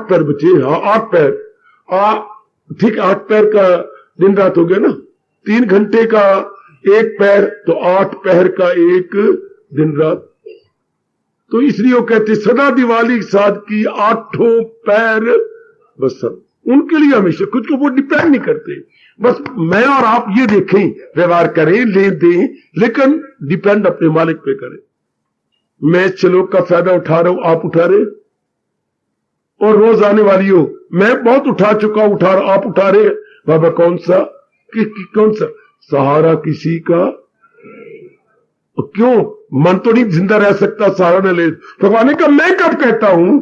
पैर बचे। हाँ 8 पैर, ठीक 8 पैर का दिन रात हो गया ना, 3 घंटे का एक पैर, तो 8 पैर का एक दिन रात। तो इसलिए वो कहते सदा दिवाली साध की आठों पैर बसंत। उनके लिए हमेशा कुछ को वो डिपेंड नहीं करते, बस मैं और आप ये देखें, व्यवहार करें, ले दें, लेकिन डिपेंड अपने मालिक पे करें। मैं श्लोक का फायदा उठा रहा हूं, आप उठा रहे, और रोज आने वाली हो, मैं बहुत उठा चुका, उठा रहा, आप उठा रहे। बाबा कौन सा कौन सा सहारा किसी का, क्यों मन तो नहीं जिंदा रह सकता सहारा न ले। भगवान ने कहा मैं कब कहता हूं,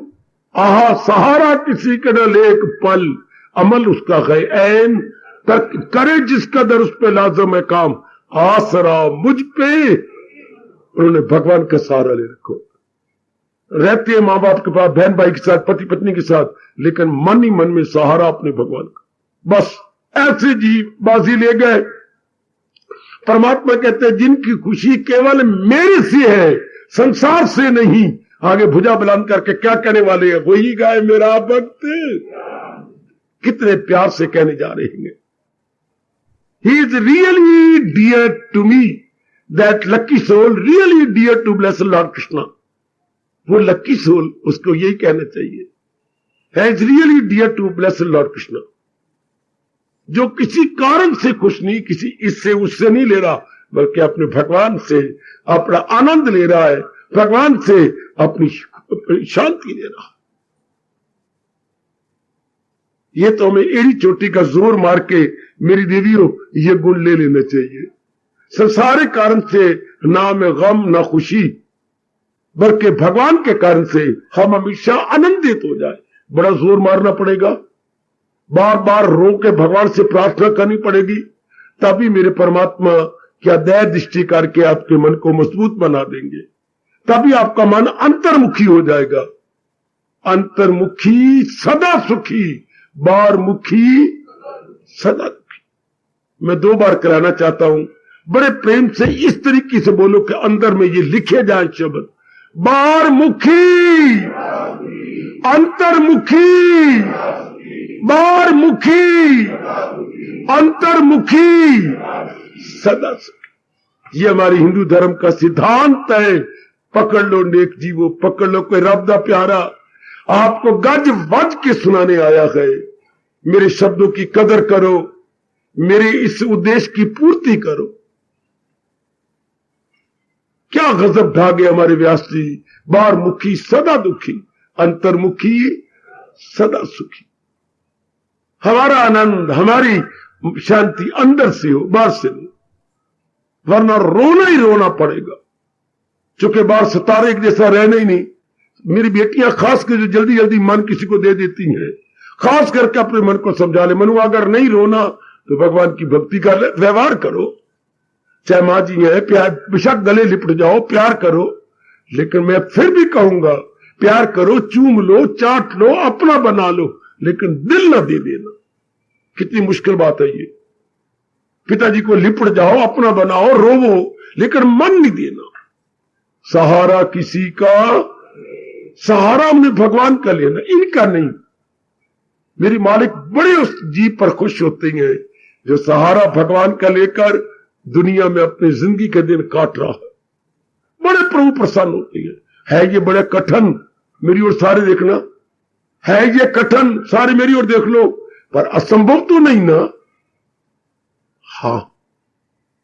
आहा सहारा किसी का न ले एक पल, अमल उसका गए ऐन तक करे जिसका दर उस पे लाजम है काम, आसरा मुझ पे। उन्होंने भगवान का सहारा ले रखो। रहते हैं मां बाप के पास, बहन भाई के साथ, पति पत्नी के साथ, लेकिन मन ही मन में सहारा अपने भगवान का। बस ऐसे जी बाजी ले गए। परमात्मा कहते हैं जिनकी खुशी केवल मेरे से है, संसार से नहीं। आगे भुजा बुलंद करके क्या कहने वाले हैं, वही गाय मेरा भक्त, कितने प्यार से कहने जा रहे हैं। He is really dear to me, that lucky soul really dear to blessed Lord Krishna. वो लकी सोल, उसको यही कहना चाहिए, है is really dear to blessed lord Krishna, जो किसी कारण से खुश नहीं, किसी इससे उससे नहीं ले रहा, बल्कि अपने भगवान से अपना आनंद ले रहा है, भगवान से अपनी शांति ले रहा है। ये तो हमें एड़ी चोटी का जोर मार के मेरी देवियों ये गुण ले लेना चाहिए। संसारिक कारण से ना में गम ना खुशी, बल्कि भगवान के कारण से हम हमेशा आनंदित हो जाए। बड़ा जोर मारना पड़ेगा, बार बार रो के भगवान से प्रार्थना करनी पड़ेगी, तभी मेरे परमात्मा क्या दया दृष्टि करके आपके मन को मजबूत बना देंगे, तभी आपका मन अंतर्मुखी हो जाएगा। अंतर्मुखी सदा सुखी, बारमुखी सदा दुखी। मैं 2 बार कराना चाहता हूं, बड़े प्रेम से इस तरीके से बोलो कि अंदर में ये लिखे जाए शब्द, बारमुखी, अंतर्मुखी, बारमुखी, अंतर्मुखी, सदा सुखी। ये हमारी हिंदू धर्म का सिद्धांत है। पकड़ लो नेक जीवो, पकड़ लो कोई रब दा प्यारा, आपको गज वज के सुनाने आया है। मेरे शब्दों की कदर करो, मेरे इस उद्देश्य की पूर्ति करो। क्या गजब ढा गए हमारे व्यास जी, बारमुखी सदा दुखी, अंतर्मुखी सदा सुखी। हमारा आनंद, हमारी शांति अंदर से हो, बाहर से नहीं, वरना रोना ही रोना पड़ेगा, क्योंकि बाहर सितारे एक जैसा रहना ही नहीं। मेरी बेटियां खास कर जो जल्दी जल्दी मन किसी को दे देती हैं, खास करके अपने मन को समझा ले, मनु अगर नहीं रोना तो भगवान की भक्ति कर ले, व्यवहार करो, चाहे मां जी है, प्यार बेशक गले लिपट जाओ, प्यार करो, लेकिन मैं फिर भी कहूंगा प्यार करो, चूम लो, चाट लो, अपना बना लो, लेकिन दिल ना दे देना। कितनी मुश्किल बात है ये। पिताजी को लिपट जाओ, अपना बनाओ, रोवो, लेकिन मन नहीं देना। सहारा किसी का, सहारा हमने भगवान का लेना, इनका नहीं। मेरी मालिक बड़े उस जीव पर खुश होते हैं जो सहारा भगवान का लेकर दुनिया में अपनी जिंदगी के दिन काट रहा है। बड़े प्रभु प्रसन्न होते हैं। है ये बड़े कठिन, मेरी ओर सारे देखना, है ये कठिन, सारे मेरी ओर देख लो, पर असंभव तो नहीं ना। हाँ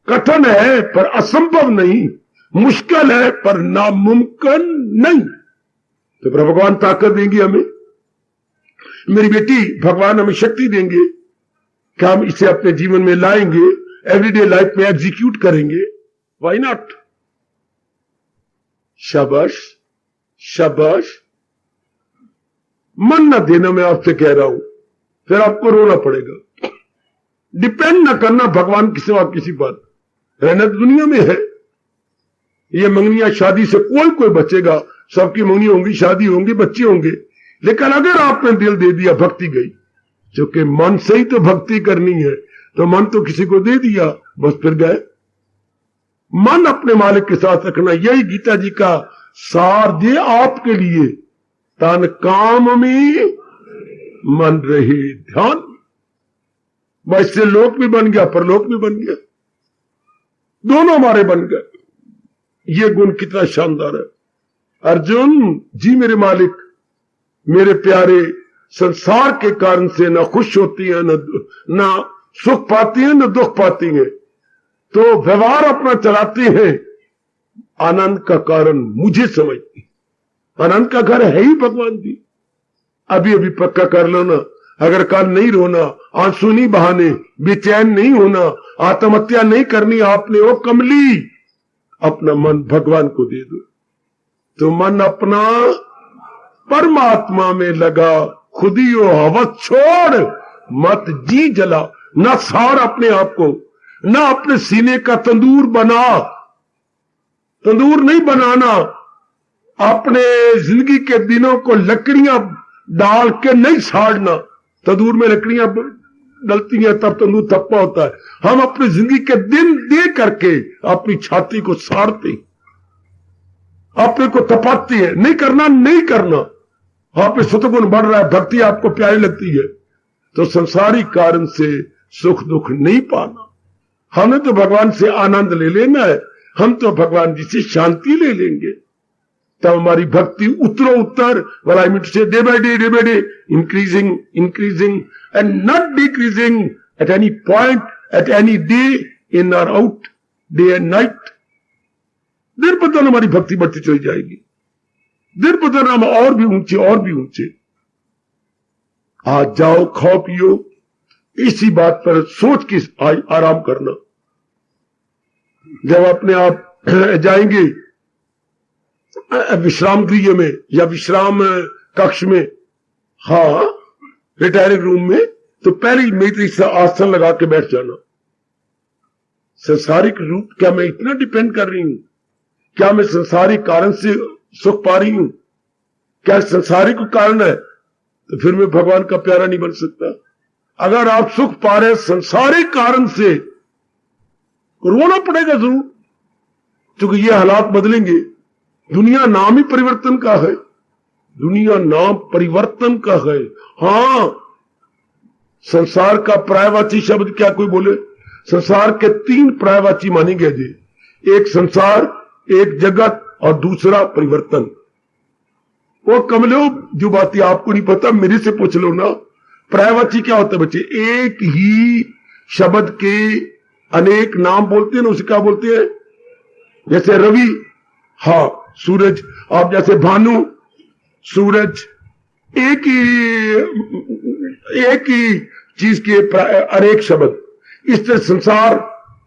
कठिन है पर असंभव नहीं, मुश्किल है पर नामुमकिन नहीं। तो भगवान ताकत देंगे हमें, मेरी बेटी भगवान हमें शक्ति देंगे कि हम इसे अपने जीवन में लाएंगे, एवरीडे लाइफ में एग्जीक्यूट करेंगे। Why not. शाबाश शाबाश। मन न देना, मैं आपसे कह रहा हूं, फिर आपको रोना पड़ेगा। डिपेंड न करना भगवान के सिवा किसी पर। रहना तो दुनिया में है, ये मंगनियां शादी से कोई बचेगा, सबकी मंगनी होंगी, शादी होंगी, बच्चे होंगे, लेकिन अगर आपने दिल दे दिया, भक्ति गई। क्योंकि मन से ही तो भक्ति करनी है, तो मन तो किसी को दे दिया, बस फिर गए। मन अपने मालिक के साथ रखना, यही गीता जी का सार दे आपके लिए। तन काम में मन रहे ध्यान, बस से लोक भी बन गया, परलोक भी बन गया, दोनों हमारे बन गए। ये गुण कितना शानदार है। अर्जुन जी मेरे मालिक, मेरे प्यारे, संसार के कारण से ना खुश होती है, ना सुख पाती है, ना दुख पाती है, तो व्यवहार अपना चलाते हैं। आनंद का कारण मुझे समझती, आनंद का घर है ही भगवान जी। अभी अभी पक्का कर लो ना, अगर कल नहीं रोना, आंसू नहीं बहाने, बेचैन नहीं होना, आत्महत्या नहीं करनी आपने, ओ कमली, अपना मन भगवान को दे दो, तो मन अपना परमात्मा में लगा। खुद ही हो हवस छोड़, मत जी जला, ना सार अपने आप को, ना अपने सीने का तंदूर बना। तंदूर नहीं बनाना, अपने जिंदगी के दिनों को लकड़ियां डाल के नहीं साड़ना। तंदूर में लकड़ियां डलती हैं तब तंदूर थप्पा होता है। हम अपनी जिंदगी के दिन दे करके अपनी छाती को साड़ते, अपने को तपाते हैं। नहीं करना, नहीं करना। आप सतगुण बढ़ रहा है, भक्ति आपको प्यारी लगती है, तो संसारिक कारण से सुख दुख नहीं पाना। हमें तो भगवान से आनंद ले लेना है, हम तो भगवान जी से शांति ले लेंगे, तब हमारी भक्ति उत्तरो उत्तर, well I mean to say day by day increasing and not decreasing at any point, at any day, in or out, day and night। दिन पर दिन हमारी भक्ति बढ़ती चली जाएगी, दिन पर दिन हम और भी ऊंचे। आज जाओ, खाओ पियो, इसी बात पर सोच के आराम करना। जब अपने आप जाएंगे विश्राम गृह में या विश्राम कक्ष में, हाँ रिटायरिंग रूम में, तो पहले ही मेरी से आसन लगा के बैठ जाना। संसारिक रूप, क्या मैं इतना डिपेंड कर रही हूं? क्या मैं संसारिक कारण से सुख पा रही हूं? क्या संसारिक कारण है तो फिर मैं भगवान का प्यारा नहीं बन सकता। अगर आप सुख पा रहे संसारिक कारण से, रोना पड़ेगा जरूर, क्योंकि ये हालात बदलेंगे। दुनिया नाम ही परिवर्तन का है, दुनिया नाम परिवर्तन का है। हां, संसार का पर्यायवाची शब्द क्या कोई बोले? संसार के 3 पर्यायवाची माने गए जी, एक संसार, एक जगत और दूसरा परिवर्तन। वो कमलो, जो बातें आपको नहीं पता मेरे से पूछ लो ना। पर्यायवाची क्या होता है बच्चे? एक ही शब्द के अनेक नाम बोलते हैं ना, उसे क्या बोलते हैं? जैसे रवि, हाँ सूरज, आप जैसे भानु, सूरज, एक ही चीज के अनेक शब्द। इस तरह संसार,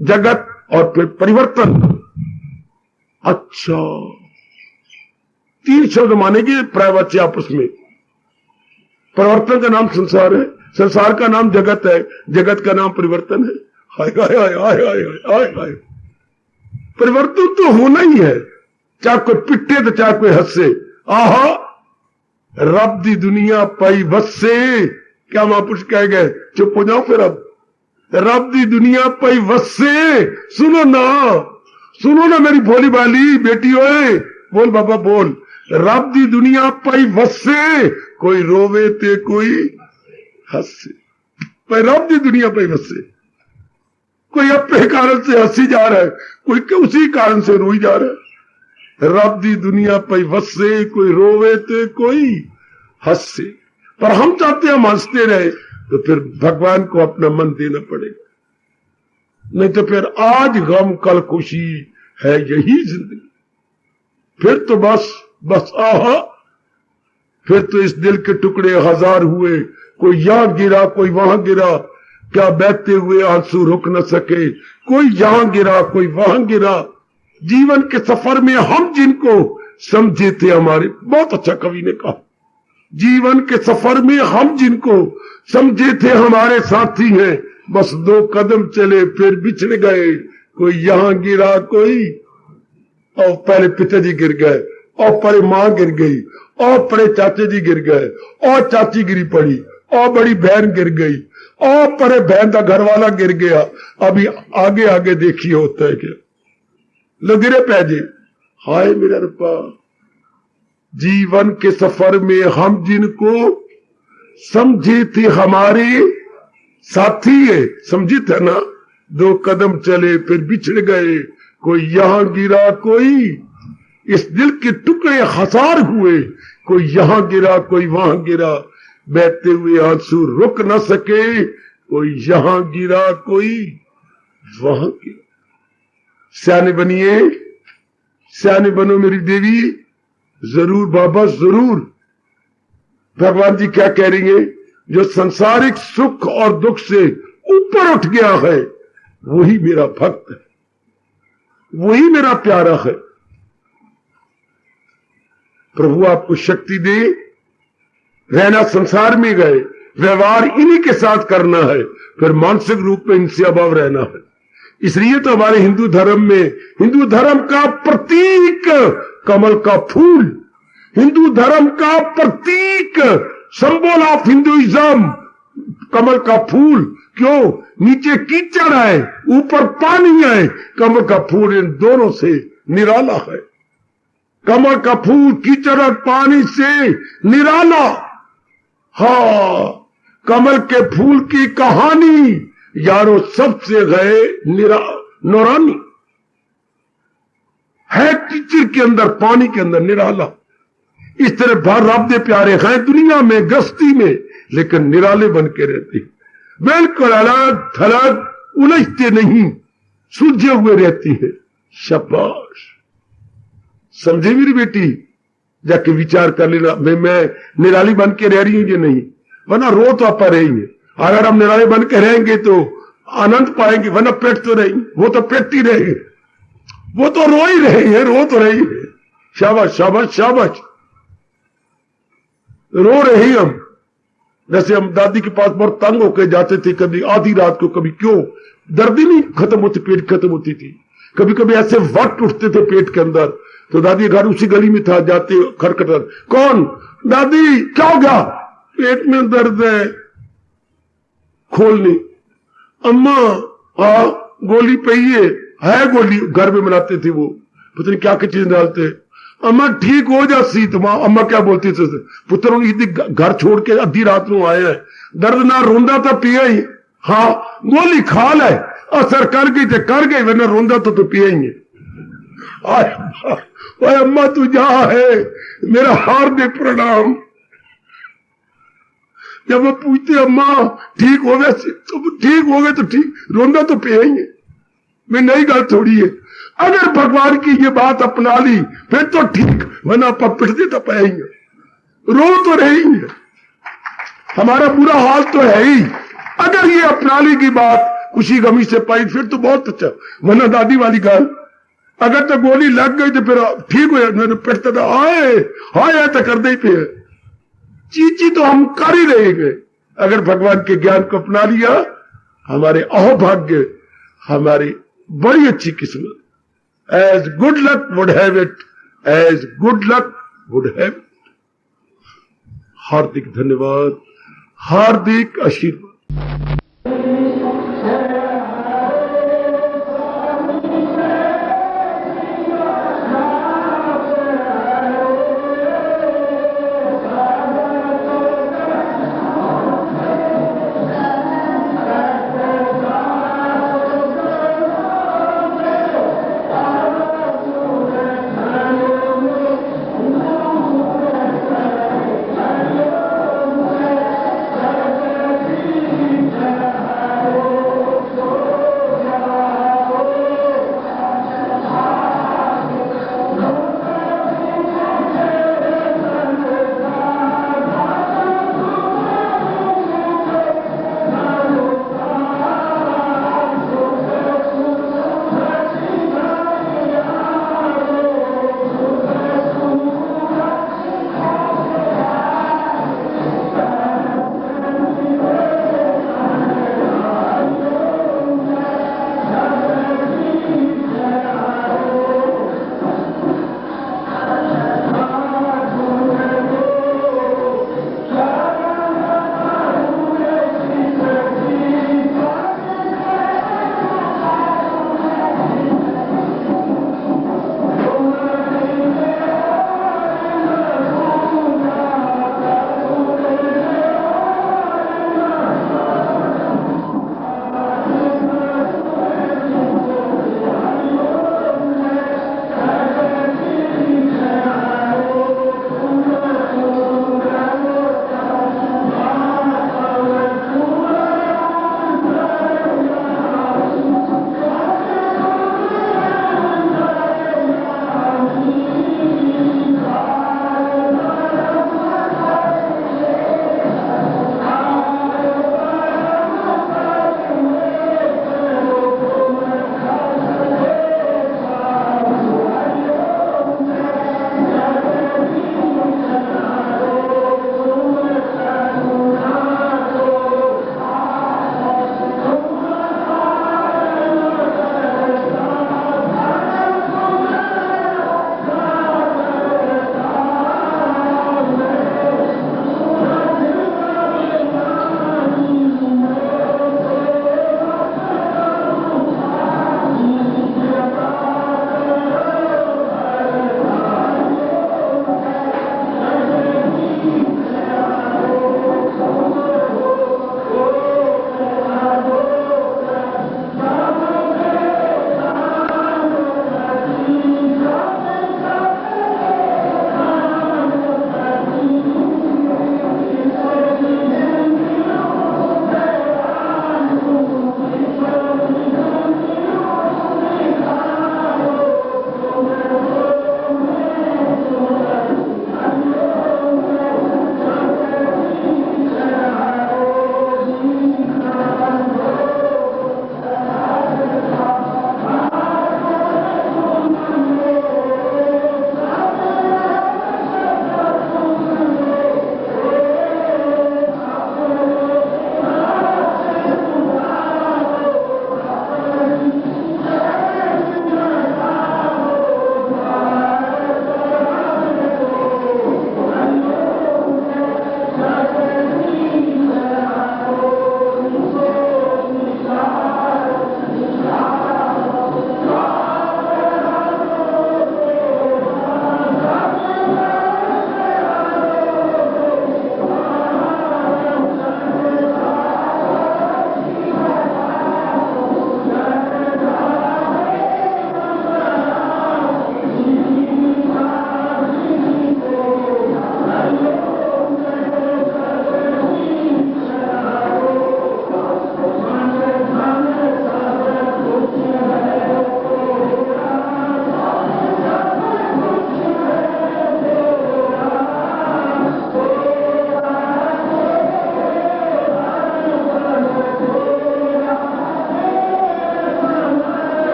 जगत और फिर परिवर्तन। अच्छा, 3 शब्द मानेंगे पर्यायवाची आपस में। परिवर्तन का नाम संसार है, संसार का नाम जगत है, जगत का नाम परिवर्तन है। हाय हाय हाय हाय हाय हाय हाय। परिवर्तन तो होना ही है, चाहे कोई पिटे तो चाहे कोई हंसे। आहा, रब दी दुनिया पाई वस्से, क्या महापुरुष कह गए? चुप हो जाओ फिर अब। रब दी दुनिया पाई वस्से, सुनो ना मेरी भोली भाली बेटी, ओए बोल बाबा बोल। रब दी दुनिया पाई वस्से, कोई रोवे ते कोई हंसे। पर रब दी दुनिया पाई वस्से, कोई अपने कारण से हंसी जा रहा है, कोई उसी कारण से रोई जा रहा है। रब दी दुनिया पाई वस्से, कोई रोवे ते कोई हंसे। पर हम चाहते हैं हम हंसते रहे, तो फिर भगवान को अपना मन देना पड़ेगा, नहीं तो फिर आज गम कल खुशी है, यही जिंदगी। फिर तो बस आहा, फिर तो इस दिल के टुकड़े 1000 हुए, कोई यहां गिरा कोई वहां गिरा, क्या बहते हुए आंसू रुक न सके, कोई यहां गिरा कोई वहां गिरा। जीवन के सफर में हम जिनको समझे थे, हमारे, बहुत अच्छा कवि ने कहा, जीवन के सफर में हम जिनको समझे थे हमारे साथी हैं, बस 2 कदम चले फिर बिछड़ गए। कोई यहां गिरा, कोई और पहले पिताजी गिर गए, और पहले मां गिर गई, और पहले चाचे जी गिर गए, और चाची गिरी पड़ी, और बड़ी बहन गिर गई, और परे बहन का घर वाला गिर गया। अभी आगे आगे देखिए होता है क्या, लो गिरे पैजे। हाय मेरा रब्बा, जीवन के सफर में हम जिनको समझे थे हमारे साथी है, समझे थे ना, 2 कदम चले फिर बिछड़ गए। कोई यहां गिरा, कोई इस दिल के टुकड़े हजार हुए, कोई यहां गिरा, कोई वहां गिरा, बहते हुए आंसू रुक न सके। कोई यहां गिरा, कोई वहां गिरा। सियाने बनिए, सियाने बनो मेरी देवी, जरूर बाबा जरूर। भगवान जी क्या कह रही है, जो संसारिक सुख और दुख से ऊपर उठ गया है वही मेरा भक्त है, वही मेरा प्यारा है। प्रभु आपको शक्ति दे, रहना संसार में गए, व्यवहार इन्हीं के साथ करना है, फिर मानसिक रूप में इनसे अभाव रहना है। इसलिए तो हमारे हिंदू धर्म में, हिंदू धर्म का प्रतीक कमल का फूल, हिंदू धर्म का प्रतीक, सिंबल ऑफ हिंदुइज्म कमल का फूल। क्यों? नीचे कीचड़ है, ऊपर पानी है, कमल का फूल इन दोनों से निराला है। कमल का फूल कीचड़ और पानी से निराला। हाँ, कमल के फूल की कहानी यारो सबसे गए नौरानी है, कीचड़ के अंदर पानी के अंदर निराला। इस तरह भर रब दे प्यारे हैं दुनिया में गस्ती में, लेकिन निराले बन के रहते, बिल्कुल अलग थलग, उलझते नहीं, सुलझे हुए रहती है। शाबाश, समझे मेरी बेटी, जाके विचार कर लेना, मैं निराली बन के रह रही हूं या नहीं, वरना रो तो आप रहेंगे। अगर हम निराले बन के रहेंगे तो आनंद पाएंगे, वरना पेट तो रहेंगे, वो तो पेट ही रहेंगे, वो तो रो ही रहे हैं, रो तो रही है। शाबाश शाबाश शाबाश, रो रहे हम। जैसे हम दादी के पास बहुत तंग होकर जाते थे, कभी आधी रात को, कभी क्यों दर्द ही नहीं खत्म होती, पेट खत्म होती थी, कभी कभी ऐसे वट उठते थे पेट के अंदर, तो दादी घर उसी गली में था, जाते खटखट, कौन? दादी क्या हो गया? पेट में दर्द है। खोलनी, अम्मा हाँ गोली पहिए है, गोली घर में बनाते थे, वो पता नहीं क्या क्या चीज डालते। अम्मा ठीक हो जाती, तो अम्मा क्या बोलती थी, पुत्र घर छोड़ के आधी रात में आए हैं, दर्द ना रोंदा तो पिया ही, हाँ गोली खा ले, असर कर गई तो कर गई, वरना रोंदा तो पिया ही है। अम्मा तू जा है, मेरा हार्दिक प्रणाम। जब वो पूछते अम्मा ठीक हो गए, तो ठीक हो गए तो ठीक, रोंदा तो पिएंगे, मैं नई गल थोड़ी है। अगर भगवान की ये बात अपना ली फिर तो ठीक, वरना पिटते तो पाएंगे, रो तो रहेंगे, हमारा बुरा हाल तो है ही। अगर ये अपना ली की बात खुशी गमी से पाई फिर तो बहुत अच्छा, वरना दादी वाली गल, अगर तो गोली लग गई तो फिर ठीक हो जाए, पिटता था आए हाय तो कर दे पे, चीची तो हम कर ही रहेंगे। अगर भगवान के ज्ञान को अपना लिया, हमारे अहोभाग्य, हमारी बड़ी अच्छी किस्मत। As good luck would have it, as good luck would have it. हार्दिक धन्यवाद, हार्दिक आशीर्वाद।